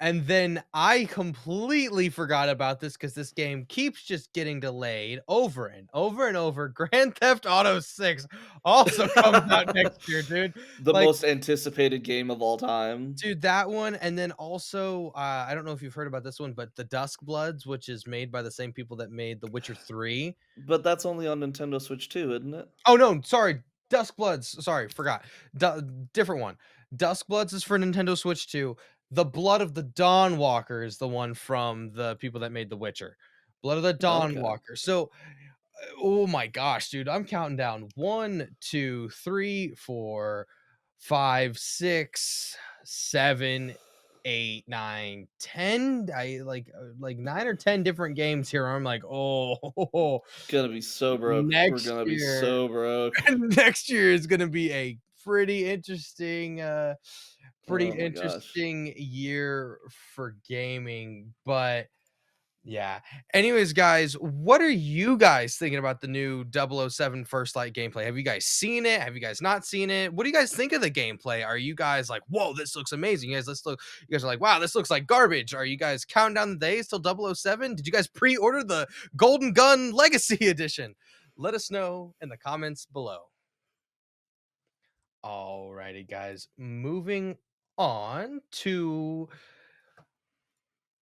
And then I completely forgot about this because this game keeps just getting delayed over and over and over. Grand Theft Auto 6 also comes out next year, dude. The Like, most anticipated game of all time. dude, that one, and then also, I don't know if you've heard about this one, but the Dusk Bloods, which is made by the same people that made The Witcher 3. But that's only on Nintendo Switch too, isn't it? Oh, no, sorry, Dusk Bloods, sorry, forgot. Different one. Dusk Bloods is for Nintendo Switch 2. The Blood of the Dawn Walker is the one from the people that made The Witcher. Blood of the Dawn Okay. Walker. So, oh my gosh, dude, I'm counting down 1, 2, 3, 4, 5, 6, 7, 8, 9, 10. I like 9 or 10 different games here. I'm like, oh, Gonna be so broke. We're next gonna be year, so broke. next year is gonna be a pretty Oh my gosh. interesting year for gaming. But yeah. Anyways, guys, what are you guys thinking about the new 007 First Light gameplay? Have you guys seen it? Have you guys not seen it? What do you guys think of the gameplay? Are you guys like, whoa, this looks amazing? You guys are like, wow, this looks like garbage. Are you guys counting down the days till 007? Did you guys pre-order the Golden Gun Legacy Edition? Let us know in the comments below. Alrighty, guys. Moving on to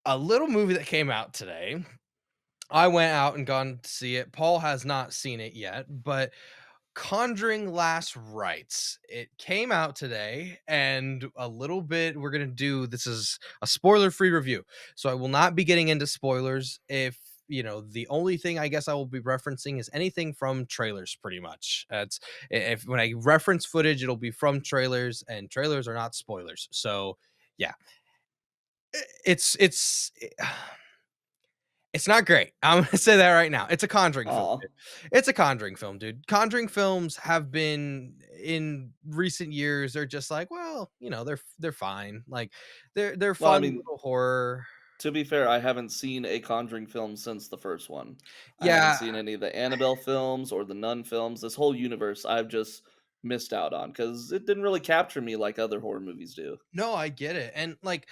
a little movie that came out today. I went out and gone to see it. Paul has not seen it yet, but Conjuring Last Rites. It came out today, and a little bit we're gonna do this is a spoiler-free review. So I will not be getting into spoilers. If the only thing I guess I will be referencing is anything from trailers, pretty much. That's if when I reference footage, it'll be from trailers, and trailers are not spoilers. So yeah, it's it's not great. I'm gonna say that right now. It's a Conjuring film, Aw. dude. It's a Conjuring film, dude. Conjuring films have been in recent years, they're just like, well, they're fine. Like they're Well, I fun mean, little horror. to be fair, I haven't seen a Conjuring film since the first one. I haven't Yeah, seen any of the Annabelle films or the Nun films. This whole universe I've just missed out on because it didn't really capture me like other horror movies do. no, I get it. And like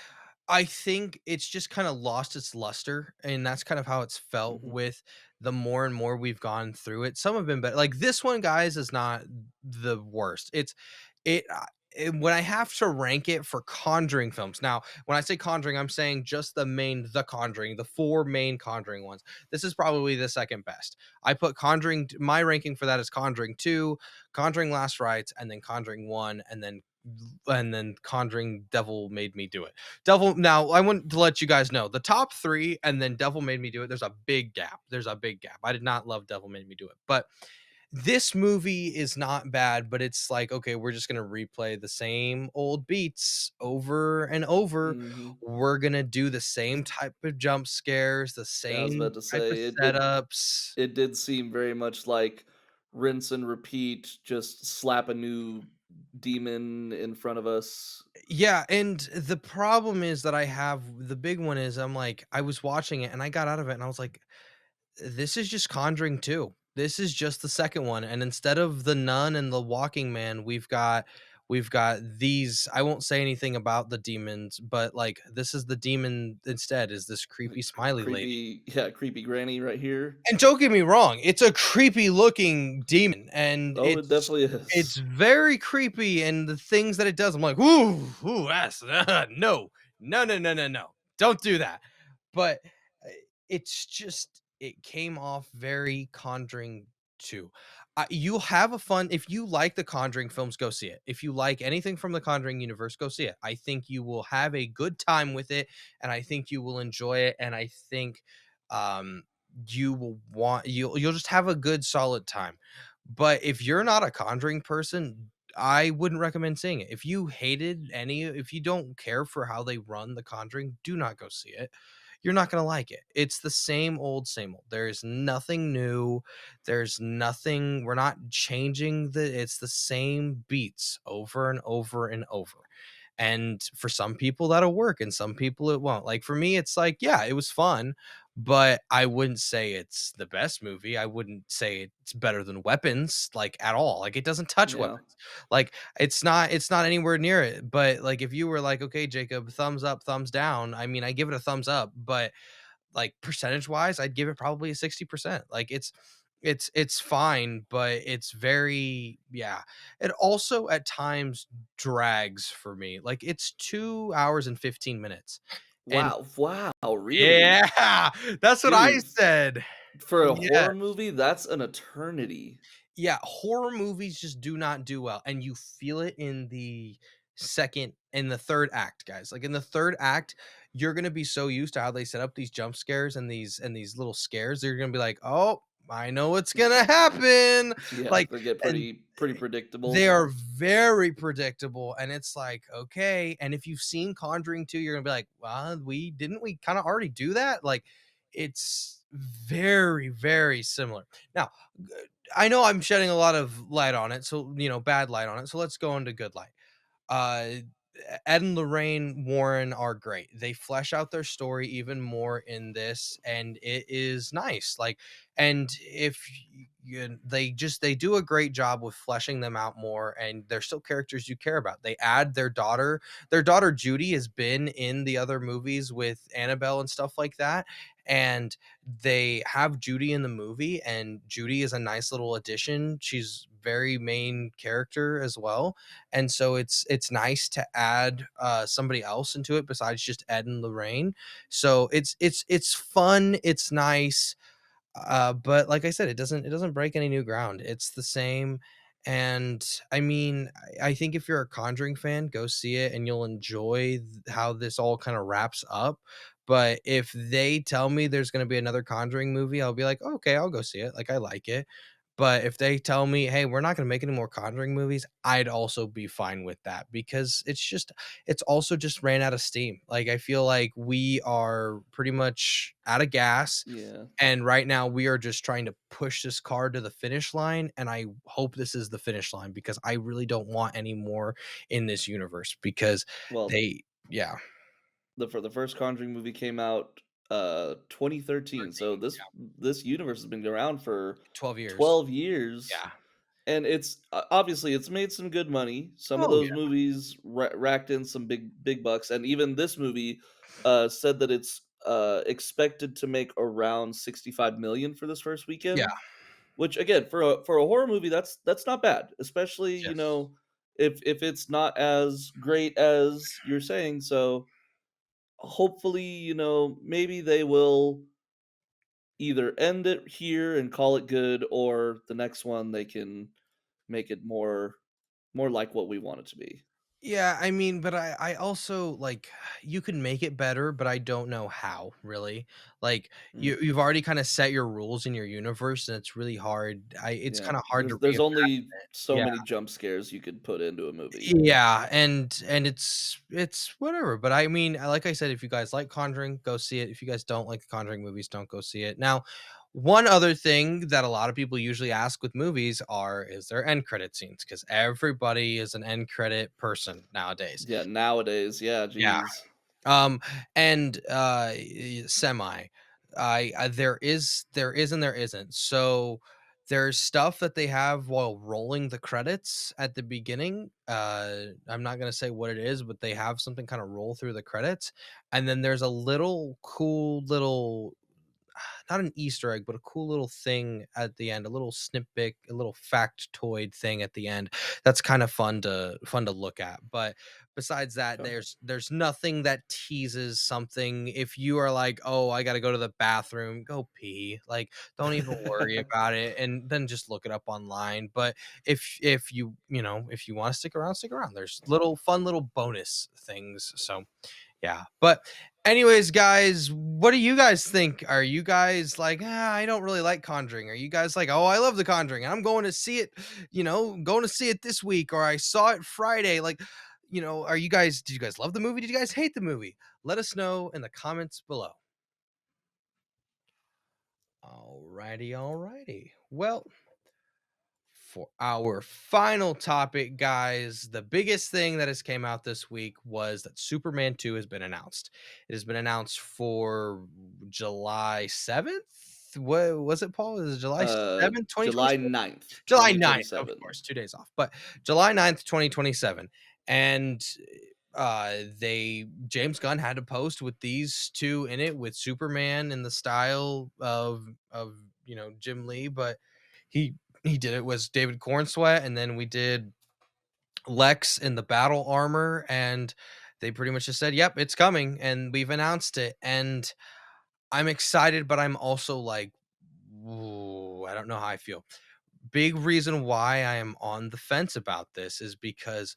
I think it's just kind of lost its luster, and that's kind of how it's felt Mhm. with the more and more we've gone through it. Some have been better. Like this one, guys, is not the worst. When I have to rank it for Conjuring films. Now, when I say Conjuring, I'm saying just the Conjuring, the four main Conjuring ones. This is probably the second best. I put Conjuring. My ranking for that is Conjuring 2, Conjuring Last Rites, and then Conjuring 1, and then Conjuring Devil Made Me Do It. Devil Now, I want to let you guys know, the top 3 and then Devil Made Me Do It, there's a big gap. There's a big gap. I did not love Devil Made Me Do It, but this movie is not bad, but it's like, okay, we're just gonna replay the same old beats over and over. Mhm. We're gonna do the same type of jump scares, the Yeah, I was same about to type of say setups. it did seem very much like rinse and repeat, just slap a new demon in front of us. Yeah, and the problem is that I have the big one is I'm like, I was watching it and I got out of it and I was like, this is just Conjuring 2. This is just the second one, and instead of the nun and the walking man, we've got these. I won't say anything about the demons, but like this is the demon instead, is this creepy smiley lady. Creepy, yeah, creepy granny right here. And don't get me wrong, it's a creepy looking demon, and Oh, it definitely it's is. very creepy, and the things that it does, I'm like, "Ooh, ooh, that's no. No, no, no, no, no. Don't do that." But, it's just it came off very Conjuring 2. You'll have a fun if you like the Conjuring films, go see it. If you like anything from the Conjuring universe, go see it. I think you will have a good time with it, and I think you will enjoy it, and I think, um you'll just have a good solid time. But if you're not a Conjuring person, I wouldn't recommend seeing it. If you don't care for how they run The Conjuring, do not go see it. You're not gonna like it. It's the same old, same old. There is nothing new. There's nothing. We're not changing it's the same beats over and over and over. And for some people that'll work and some people it won't. Like for me, it's like, yeah, it was fun, but I wouldn't say it's the best movie. I wouldn't say it's better than Weapons, like at all. Like it doesn't touch Yeah. Weapons. Like it's not anywhere near it. But like if you were like, okay, Jacob, thumbs up, thumbs down. I mean, I give it a thumbs up, but like percentage wise, I'd give it probably a 60%. Like it's fine, but it's very, yeah. It also at times drags for me. Like it's 2 hours and 15 minutes. And Wow, wow, really? yeah, that's what I Dude, said. for a Yeah. horror movie, that's an eternity. Yeah, horror movies just do not do well, and you feel it in the third act, guys. Like in the third act, you're gonna be so used to how they set up these jump scares and these little scares. You're gonna be like, "Oh, I know what's gonna happen." Yeah, Like, they get and pretty they predictable. are very predictable, and it's like, okay. And if you've seen Conjuring 2, you're gonna be like, "Well, we kind of already do that?" Like, it's very, very similar. Now, I know I'm shedding a lot of light on it, so bad light on it. So let's go into good light. uh Ed and Lorraine Warren are great. They flesh out their story even more in this, and it is nice. Like, and if they do a great job with fleshing them out more, and they're still characters you care about. They add their daughter. Their daughter Judy has been in the other movies with Annabelle and stuff like that, and they have Judy in the movie, and Judy is a nice little addition. She's very main character as well, and so it's nice to add somebody else into it besides just Ed and Lorraine. So it's fun, it's nice, but like I said, it doesn't break any new ground. It's the same. And I mean, I think if you're a Conjuring fan, go see it and you'll enjoy how this all kind of wraps up. But if they tell me there's going to be another Conjuring movie, I'll be like, "Oh, okay, I'll go see it. Like, I like it." But if they tell me, hey, we're not going to make any more Conjuring movies, I'd also be fine with that because it's also just ran out of steam. Like, I feel like we are pretty much out of gas, Yeah. and right now we are just trying to push this car to the finish line, and I hope this is the finish line because I really don't want any more in this universe because Well, they yeah, the first Conjuring movie came out 2013. So 13, this universe has been around for 12 years. 12 years. Yeah. And it's obviously it's made some good money. Some of Oh, those yeah. movies racked in some big bucks, and even this movie said that it's expected to make around 65 million for this first Yeah. weekend. Which again, for a horror movie, that's not bad, especially Yes. if it's not as great as you're saying. So hopefully, maybe they will either end it here and call it good, or the next one they can make it more like what we want it to be. Yeah, I mean, but I also like you can make it better, but I don't know how really. Like Mm, you've already kind of set your rules in your universe, and it's really hard. It's yeah, kind of hard to there's reimagine only it. so Yeah. many jump scares you could put into a movie. Yeah, and it's whatever, but I mean, like I said, if you guys like Conjuring, go see it. If you guys don't like the Conjuring movies, don't go see it. Now, one other thing that a lot of people usually ask with movies are, is there end credit scenes? Because everybody is an end credit person nowadays. Yeah, nowadays, yeah, Yeah. geez. Um, and semi. There is and there isn't. So there's stuff that they have while rolling the credits at the beginning. I'm not gonna say what it is, but they have something kind of roll through the credits, and then there's a little cool little, not an Easter egg, but a cool little thing at the end, a little snippet, a little factoid thing at the end. That's kind of fun to look at. But besides that, Okay. there's nothing that teases something. If you are like, oh, I got to go to the bathroom, go pee. Like, don't even worry about it, and then just look it up online. But if if you want to stick around, stick around. There's little fun little bonus things. So yeah. But anyways, guys, what do you guys think? Are you guys like, I don't really like Conjuring? Are you guys like, oh, I love the Conjuring and I'm going to see it, going to see it this week, or I saw it Friday? Like, did you guys love the movie? Did you guys hate the movie? Let us know in the comments below. Alrighty, alrighty. Well, for our final topic, guys, the biggest thing that has came out this week was that Superman 2 has been announced. It has been announced for July 7th. What was it, Paul? Is it July 7th, July 2027? 9th, July 9th, of 2027. course, 2 days off. But July 9th, 2027. And they James Gunn had to post with these two in it, with Superman in the style of Jim Lee, but he he did it was David Cornsweat, and then we did Lex in the battle armor, and they pretty much just said, "Yep, it's coming," and we've announced it, and I'm excited, but I'm also like, "Ooh, I don't know how I feel." Big reason why I am on the fence about this is because,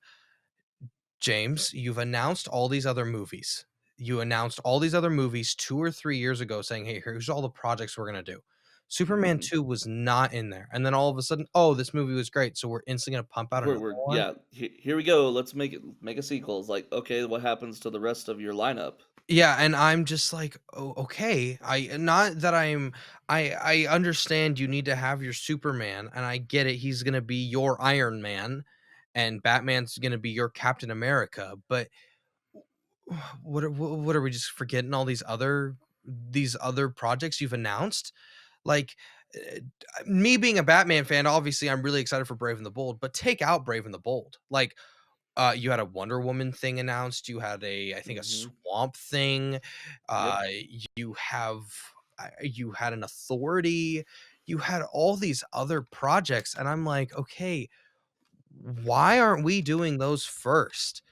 James, you've announced all these other movies. You announced all these other movies 2 or 3 years ago saying, "Hey, here's all the projects we're gonna do." Superman Mhm. 2 was not in there, and then all of a sudden, "Oh, this movie was great, so we're instantly gonna pump out another We're one." yeah, here we go. Let's make a sequel. It's like, okay, what happens to the rest of your lineup? Yeah, and I'm just like, "Oh, okay." Not that I understand you need to have your Superman, and I get it, he's gonna be your Iron Man, and Batman's gonna be your Captain America, but what are we just forgetting all these other projects you've announced? Like, me being a Batman fan, obviously, I'm really excited for Brave and the Bold, but take out Brave and the Bold. Like, you had a Wonder Woman thing announced. You had I think, a Mhm. Swamp thing. Yep. You had an Authority. you had all these other projects, and I'm like, "Okay, why aren't we doing those first?"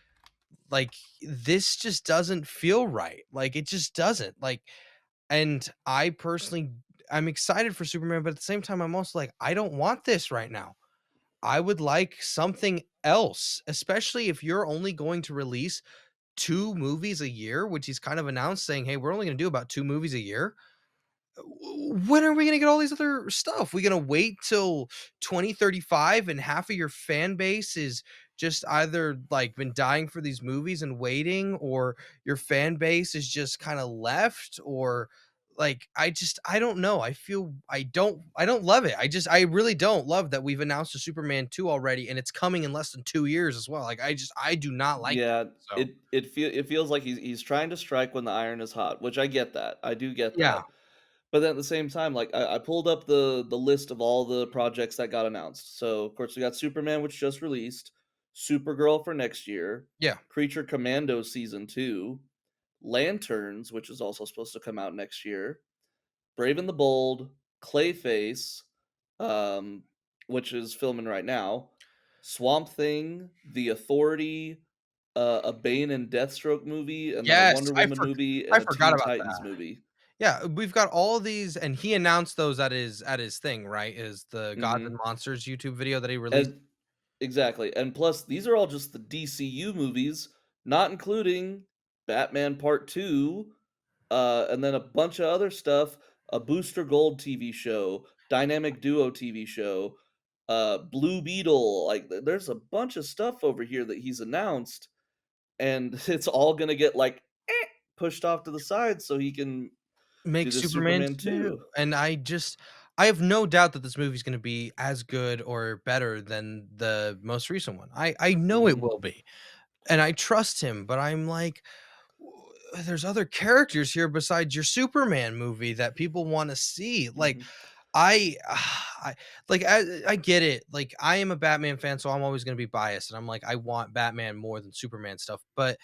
Like, this just doesn't feel right. Like, it just doesn't. Like, and I personally I'm excited for Superman, but at the same time, I'm also like, I don't want this right now. I would like something else, especially if you're only going to release 2 movies a year, which he's kind of announced saying, "Hey, we're only gonna do about 2 movies a year." When are we gonna get all these other stuff? We gonna wait till 2035 and half of your fan base is just either like been dying for these movies and waiting, or your fan base is just kind of left, or like I don't know. I feel I don't love it. I really don't love that we've announced a Superman 2 already and it's coming in less than 2 years as well. Like I do not like it. Yeah, So, it feels like he's trying to strike when the iron is hot, which I get that. I do get yeah. that. But then at the same time, like I pulled up the list of all the projects that got announced. So of course we got Superman, which just released, Supergirl for next year, Yeah. Creature Commando season 2, Lanterns, which is also supposed to come out next year, Brave and the Bold, Clayface, um, which is filming right now, Swamp Thing, The Authority, a Bane and Deathstroke movie, and then a Yes, Wonder Woman movie I and a forgot Teen about Titans that. movie. Yeah, we've got all of these, and he announced those at his thing, right? Is the Gods and Mhm. Monsters YouTube video that he released. And exactly, and plus, these are all just the DCU movies, not including Batman Part 2, and then a bunch of other stuff, a Booster Gold TV show, Dynamic Duo TV show, Blue Beetle, like, there's a bunch of stuff over here that he's announced, and it's all gonna get, like, pushed off to the side so he can do Make the Superman Superman 2, 2. and I have no doubt that this movie's gonna be as good or better than the most recent one. I know it Mhm, will be, and I trust him, but I'm like, there's other characters here besides your Superman movie that people wanna see. Like, mhm. I like, I get it. Like, I am a Batman fan, so I'm always gonna be biased, and I'm like, I want Batman more than Superman stuff, but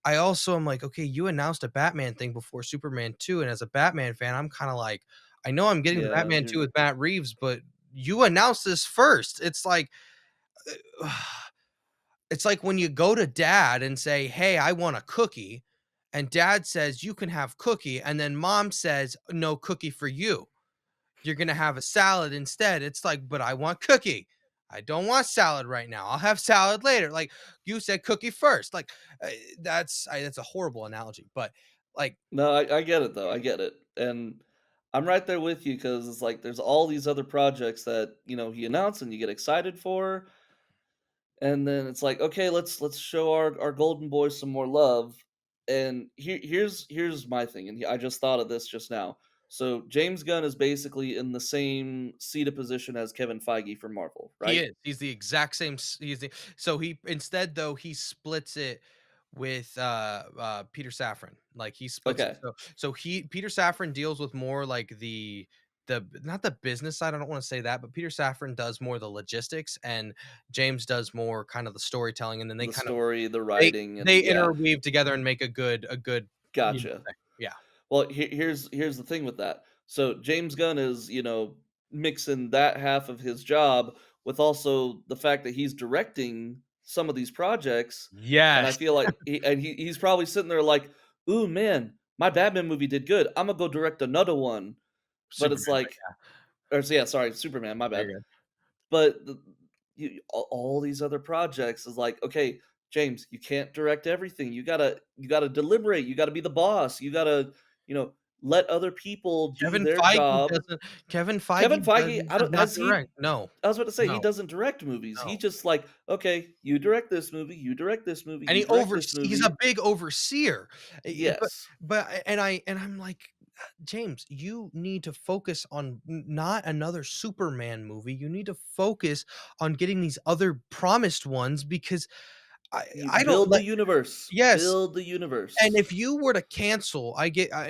I also am like, "Okay, you announced a Batman thing before Superman 2," and as a Batman fan, I'm kinda like, I know I'm getting the Yeah, Batman 2 with Matt Reeves, but you announced this first. It's like, it's like when you go to dad and say, "Hey, I want a cookie," and dad says, "You can have cookie," and then mom says, "No cookie for you. You're gonna have a salad instead." It's like, "But I want cookie. I don't want salad right now. I'll have salad later." Like, you said cookie first. Like, that's a horrible analogy, but, like, No, I get it though, I get it, and I'm right there with you because it's like there's all these other projects that, he announced and you get excited for, and then it's like, "Okay, let's show our golden boy some more love," and here's my thing, and I just thought of this just now. So, James Gunn is basically in the same seat of position as Kevin Feige for Marvel, he right? is. He's the exact same he's the so he instead, though, he splits it with, Peter Safran. Like, he splits it Okay. so he Peter Safran deals with more, like, the not the business side, I don't wanna say that, but Peter Safran does more the logistics, and James does more kind of the storytelling, and then The story, the writing, they and yeah, interweave together and make a good, gotcha. thing. Yeah. Well, here's the thing with that. So James Gunn is, mixing that half of his job with also the fact that he's directing some of these projects, and I Yes. feel like he's probably sitting there like, "Ooh, man, my Batman movie did good. Imma go direct another one." But it's Superman, like, right? or yeah, sorry, Superman, my Yeah, bad. you're good. But all these other projects is like, "Okay, James, you can't direct everything. You gotta deliberate. You gotta be the boss. You gotta, you know, let other people do Kevin their Feige job." doesn't Kevin Kevin Feige Feige, I does don't not has he direct. No. I was about to say he No. doesn't direct movies. No. He just like, "Okay, you direct this movie, you direct this movie, And you direct this he's a movie." big overseer. Yes. And I'm like, James, you need to focus on not another Superman movie. You need to focus on getting these other promised ones because You I don't build the like universe. yes. Build the And universe. if you were to cancel,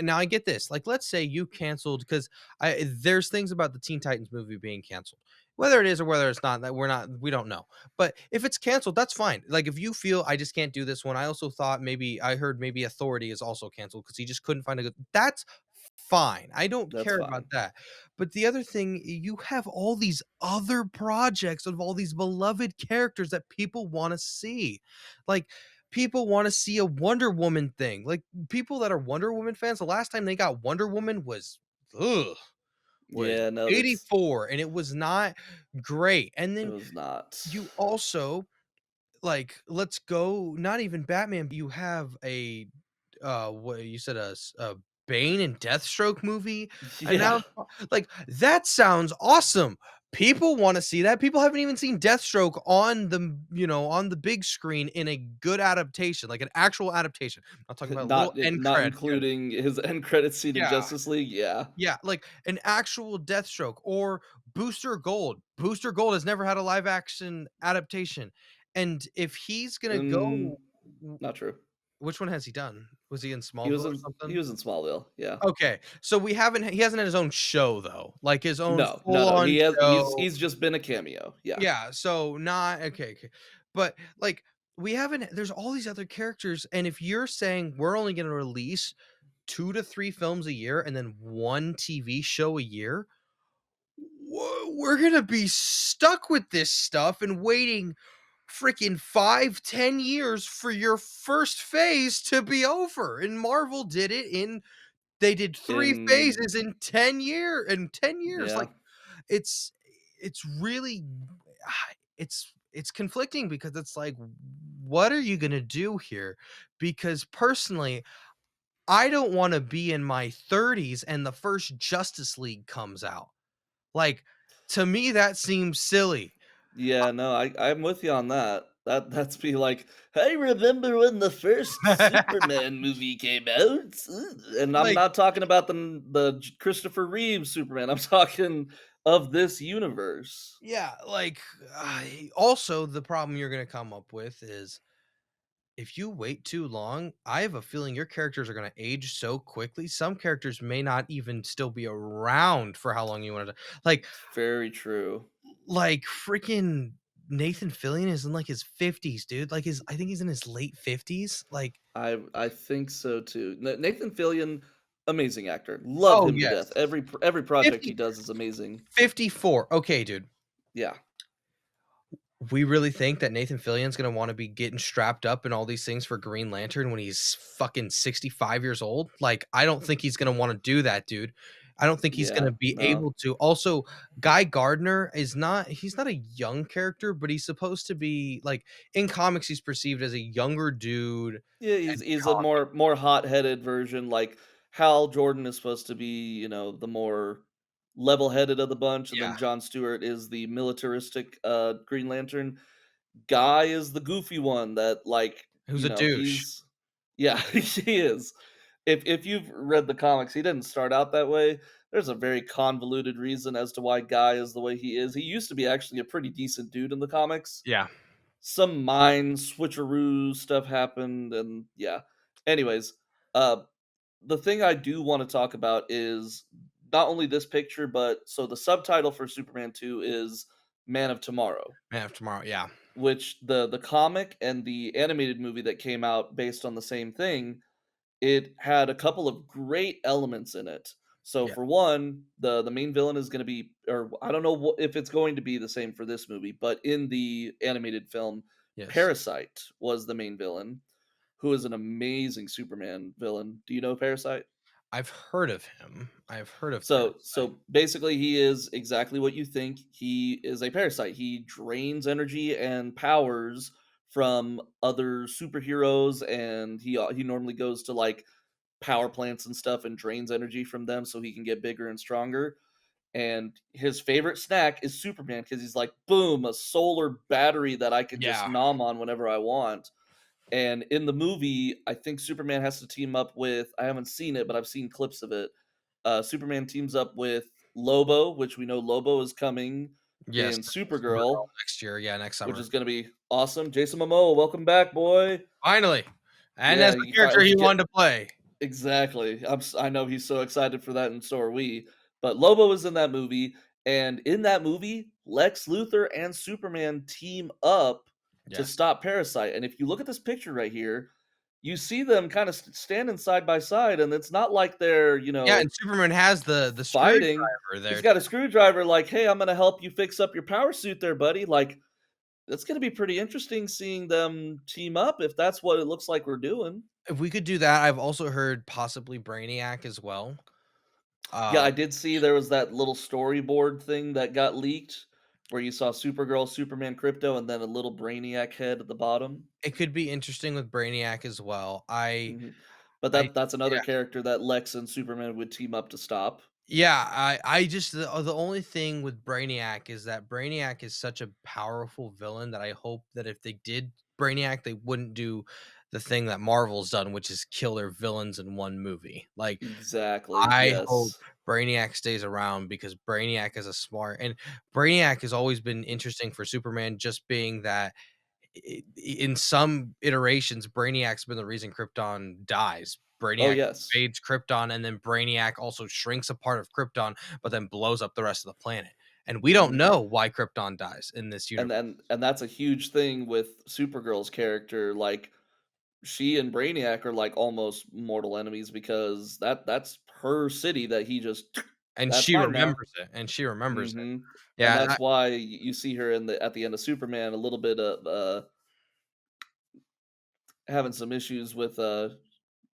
now I get this. Like, let's say you canceled because there's things about the Teen Titans movie being canceled, whether it is or whether it's not. That we don't know. But if it's canceled, that's fine. Like, if you feel I just can't do this one, I also thought maybe I heard maybe Authority is also canceled because he just couldn't find a good. That's fine. I don't That's care about fine. that. But the other thing, you have all these other projects of all these beloved characters that people wanna see. Like, people wanna see a Wonder Woman thing. Like, people that are Wonder Woman fans, the last time they got Wonder Woman ugh, was Yeah, no, that's '84, and it was not great. And it then was not. you also, like, let's go not even Batman, but you have what you said, a Bane and Deathstroke movie, and Yeah. now like, that sounds awesome. People wanna see that. People haven't even seen Deathstroke on on the big screen in a good adaptation, like an actual adaptation. I'm not talking about a little end Not cred. including his end credit scene in Yeah. Justice League, yeah. Yeah, like an actual Deathstroke or Booster Gold. Booster Gold has never had a live action adaptation, and if he's gonna Mm, go w not true. which one has he done? Was he in He Smallville was or in something? Smallville, yeah. Okay, so he hasn't had his own show though, like his own No, no, no, full-on show. he's just been a cameo, yeah. Yeah, so not okay, okay. But, like, we haven't there's all these other characters, and if you're saying we're only gonna release 2 to 3 films a year and then 1 TV show a year, we're gonna be stuck with this stuff and waiting freaking 5, 10 years for your first phase to be over. And Marvel did it in they did 3 In phases in 10 years. yeah. Like, it's really it's conflicting because it's like, what are you gonna do here? Because personally, I don't want to be in my 30s and the first Justice League comes out. Like, to me, that seems silly. Yeah, no, I'm with you on that. That's be like, "Hey, remember when the first Superman movie came out?" And I'm Like, not talking about Christopher Reeve Superman, I'm talking of this universe. yeah, like, also, the problem you're gonna come up with is if you wait too long, I have a feeling your characters are gonna age so quickly, some characters may not even still be around for how long you wanted to like It's very true. freaking Nathan Fillion is in, like, his 50s, dude, like, his I think he's in his late 50s, like I think so too. Nathan Fillion, amazing actor. Love oh, him to death. yes. Every project he 50 does is amazing. 54. Okay, dude. Yeah. We really think that Nathan Fillion's gonna wanna be getting strapped up and all these things for Green Lantern when he's fucking 65 years old? Like, I don't think he's gonna wanna do that, dude. I don't think he's Yeah. gonna be No. able to. Also, Guy Gardner is not he's not a young character, but he's supposed to be like, in comics, he's perceived as a younger dude Yeah, and he's a calm. more hot-headed version, like, Hal Jordan is supposed to be, the more level-headed of the bunch, and Yeah, then John Stewart is the militaristic, Green Lantern. Guy is the goofy one that, like, who's a douche. he's yeah, he is. If you've read the comics, he didn't start out that way. There's a very convoluted reason as to why Guy is the way he is. He used to be actually a pretty decent dude in the comics. Yeah, Some mind switcheroo stuff happened, and yeah. Anyways, uh, the thing I do want to talk about is not only this picture, but so the subtitle for Superman 2 is Man of Tomorrow, Man of Tomorrow, yeah. which the comic and the animated movie that came out based on the same thing, it had a couple of great elements in it. So Yeah, for one, the main villain is going to be, or I don't know if it's going to be the same for this movie, but in the animated film, yes. Parasite was the main villain, who is an amazing Superman villain. Do you know Parasite? I've heard of him. I've heard of Parasite. So basically, he is exactly what you think. He is a parasite. He drains energy and powers from other superheroes, and he normally goes to like power plants and stuff and drains energy from them so he can get bigger and stronger. And his favorite snack is Superman because he's like, boom, a solar battery that I can just Yeah. nom on whenever I want. And in the movie, I think Superman has to team up with, I haven't seen it, but I've seen clips of it. Superman teams up with Lobo, which we know Lobo is coming Yes, in Supergirl Supergirl, next year, yeah, next which summer. is going to be awesome. Jason Momoa, welcome back, boy. Finally, and Yeah, as the you character finally he get wanted to play. exactly. I know he's so excited for that, and so are we. But Lobo is in that movie, and in that movie, Lex Luthor and Superman team up to Yes. stop Parasite. And if you look at this picture right here, you see them kinda standing side by side, and it's not like they're, Yeah, and Superman has the fighting. screwdriver He's there got a too. screwdriver like, "Hey, I'm gonna help you fix up your power suit there, buddy." Like, it's gonna be pretty interesting seeing them team up if that's what it looks like we're doing. If we could do that, I've also heard possibly Brainiac as well. Yeah, Uh, I did see there was that little storyboard thing that got leaked where you saw Supergirl, Superman, Krypto, and then a little Brainiac head at the bottom. it could be interesting with Brainiac as well. Mhm. But I that's another yeah. character that Lex and Superman would team up to stop. Yeah, I just the only thing with Brainiac is that Brainiac is such a powerful villain that I hope that if they did Brainiac, they wouldn't do the thing that Marvel's done, which is kill their villains in one movie. Like, Exactly, I hope yes. Brainiac stays around because Brainiac is a smart and Brainiac has always been interesting for Superman, just being that in some iterations, Brainiac's been the reason Krypton dies. Oh, Brainiac yes. invades Krypton, and then Brainiac also shrinks a part of Krypton, but then blows up the rest of the planet. And we don't Mhm. know why Krypton dies in this And universe. and that's a huge thing with Supergirl's character, like, she and Brainiac are, like, almost mortal enemies because that's her city that he just And "That's she mine now." remembers it. And she remembers it. Mhm. And Yeah, that's why you see her in the at the end of Superman a little bit of, having some issues with,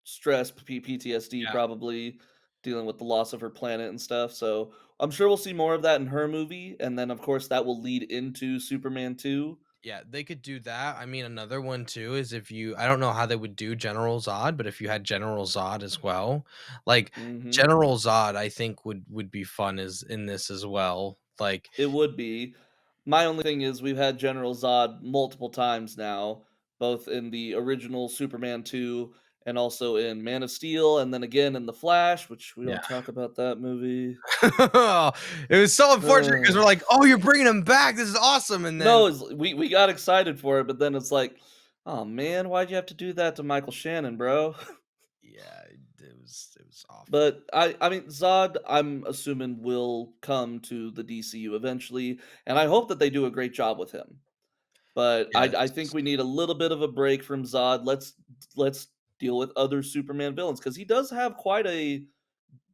stress, PTSD, yeah. probably dealing with the loss of her planet and stuff, so I'm sure we'll see more of that in her movie, and then, of course, that will lead into Superman 2. Yeah, they could do that. I mean, another one too is if you I don't know how they would do General Zod, but if you had General Zod as well, like Mhm. General Zod, I think would be fun as in this as well. Like, It would be. My only thing is we've had General Zod multiple times now, both in the original Superman 2 and also in Man of Steel, and then again in The Flash, which we yeah. don't talk about that movie. It was so unfortunate because Ugh. we're like, "Oh, you're bringing him back. This is awesome." And then No, we got excited for it, but then it's like, "Oh, man, why'd you have to do that to Michael Shannon, bro?" yeah, it was awful. But I mean, Zod, I'm assuming will come to the DCU eventually, and I hope that they do a great job with him. But I think Yes. we need a little bit of a break from Zod. Let's deal with other Superman villains because he does have quite a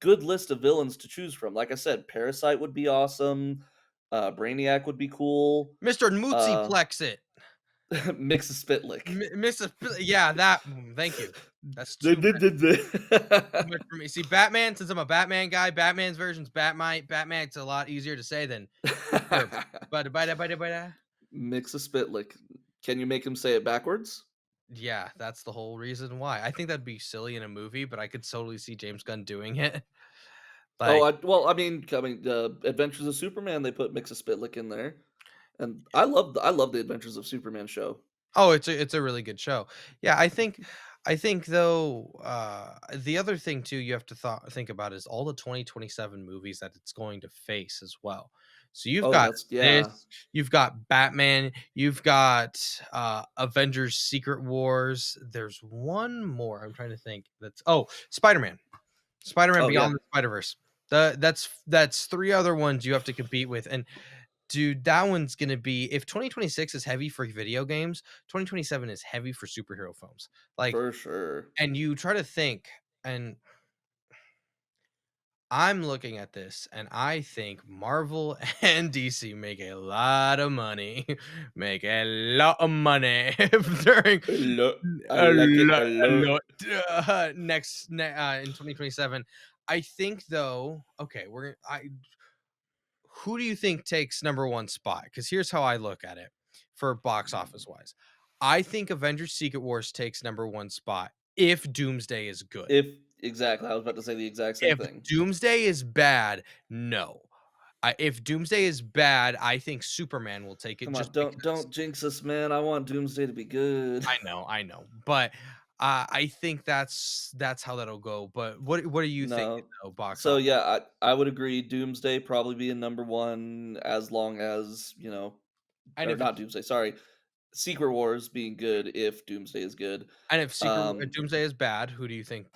good list of villains to choose from. Like I said, Parasite would be awesome. Brainiac would be cool. Mr. Mootsie Uh, Plex it. Mix a Spitlick. Mrs. Yeah, that thank you. That's too much for me. See, Batman, since I'm a Batman guy, Batman's version's Batmite. Batman's a lot easier to say than Mr. Bada bada bada bada. Mix a Spitlick. Can you make him say it backwards? Yeah, that's the whole reason why. I think that'd be silly in a movie, but I could totally see James Gunn doing it. Oh, Like, Adventures of Superman, they put Mix a Spitlick in there, and yeah. I love the Adventures of Superman show. Oh, it's a really good show. Yeah, I think though, the other thing too you have to think about is all the 2027 movies that it's going to face as well. So you've Oh, got that's yeah. this, you've got Batman, you've got Avengers Secret Wars. There's one more I'm trying to think. Spider-Man. Spider-Man Oh, Beyond yeah, the Spider-Verse. That's three other ones you have to compete with. And dude, that one's gonna be if 2026 is heavy for video games, 2027 is heavy for superhero films. Like, for sure. and you try to think, and I'm looking at this, and I think Marvel and DC make a lot of money, make a lot of money during A lot. I a like it lot, a a lot. lot in 2027. I think though, okay, who do you think takes number one spot? Because here's how I look at it for box office wise. I think Avengers Secret Wars takes number one spot if Doomsday is good. If exactly, I was about to say the exact same If thing. Doomsday is bad, no. If Doomsday is bad, I think Superman will take it Come on, just don't because jinx us, man. I want Doomsday to be good. I know, but I think that's how that'll go. But what are you thinking No. though, box So office? yeah, I would agree. Doomsday probably being number one as long as And or if not it's Doomsday. Sorry, Secret Wars being good if Doomsday is good. and if Um, Doomsday is bad, who do you think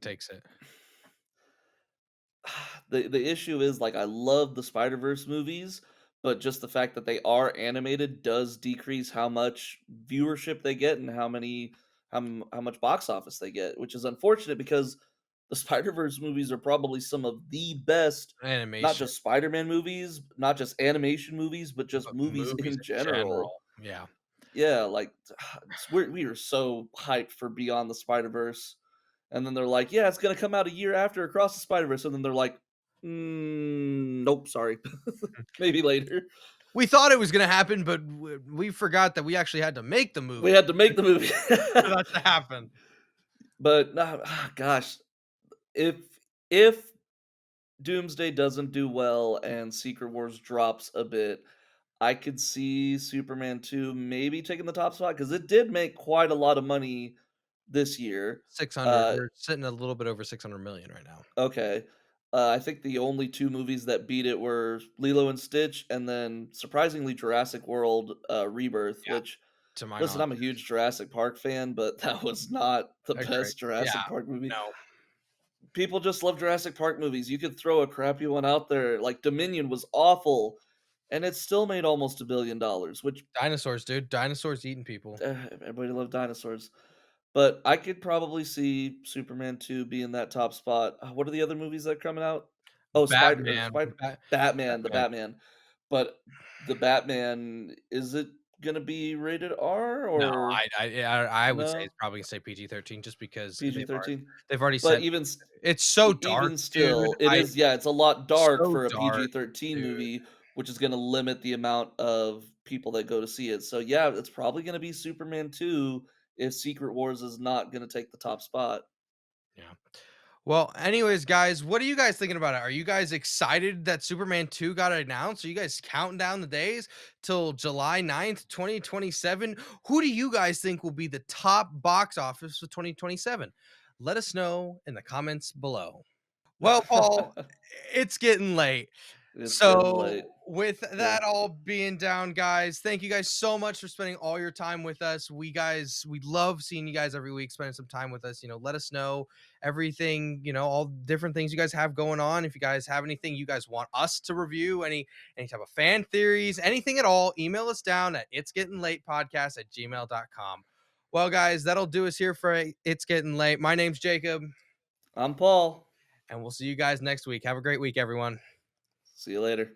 takes it? the issue is like I love the Spider Verse movies, but just the fact that they are animated does decrease how much viewership they get and how much box office they get, which is unfortunate because the Spider-Verse movies are probably some of the best, not Animation, just Spider-Man movies, not just animation movies, but just but movies movies in in general. general. Yeah. Yeah, like, we are so hyped for Beyond the Spider-Verse, and then they're like, "Yeah, it's gonna come out a year after Across the Spider-Verse," and then they're like, nope, sorry. Maybe later." We thought it was gonna happen, but we forgot that we actually had to make the We movie had to make the movie. for that to happen. But, gosh, if if Doomsday doesn't do well and Secret Wars drops a bit, I could see Superman 2 maybe taking the top spot because it did make quite a lot of money this year. 600. Uh, We're sitting a little bit over 600 million right now. okay. I think the only 2 movies that beat it were Lilo and Stitch and then, surprisingly, Jurassic World, Rebirth, Yeah, which to my listen, knowledge, I'm a huge Jurassic Park fan, but that was not the agree. best Yeah, Jurassic Park movie. no. People just love Jurassic Park movies. You could throw a crappy one out there, like Dominion was awful, and it still made almost $1 billion, which Dinosaurs, dude. Dinosaurs eating people. everybody loved dinosaurs. But I could probably see Superman 2 be in that top spot. What are the other movies that are coming out? Oh, Batman. Batman, the Batman. Batman. But the Batman, is it gonna be rated R No, or I would say no? it's probably gonna say PG-13 just because PG-13? they've already But said it's so E dark, even dude. still, it is yeah, it's a lot dark So for a dark, PG-13 dude. movie, which is gonna limit the amount of people that go to see it. So, yeah, it's probably gonna be Superman 2 if Secret Wars is not gonna take the top spot. Yeah. Well, anyways, guys, what are you guys thinking about it? Are you guys excited that Superman 2 got announced? Are you guys counting down the days till July 9th, 2027? Who do you guys think will be the top box office for 2027? Let us know in the comments below. Well, Paul, it's getting late. It's getting late. So, with Yeah. that all being down, guys, thank you guys so much for spending all your time with us. We love seeing you guys every week, spending some time with us. Let us know everything, all different things you guys have going on. If you guys have anything you guys want us to review, any type of fan theories, anything at all, email us down at it's getting late podcast at gmail.com. Well, guys, that'll do us here for It's Getting Late. My name's Jacob, I'm Paul. and we'll see you guys next week. Have a great week, everyone. See you later.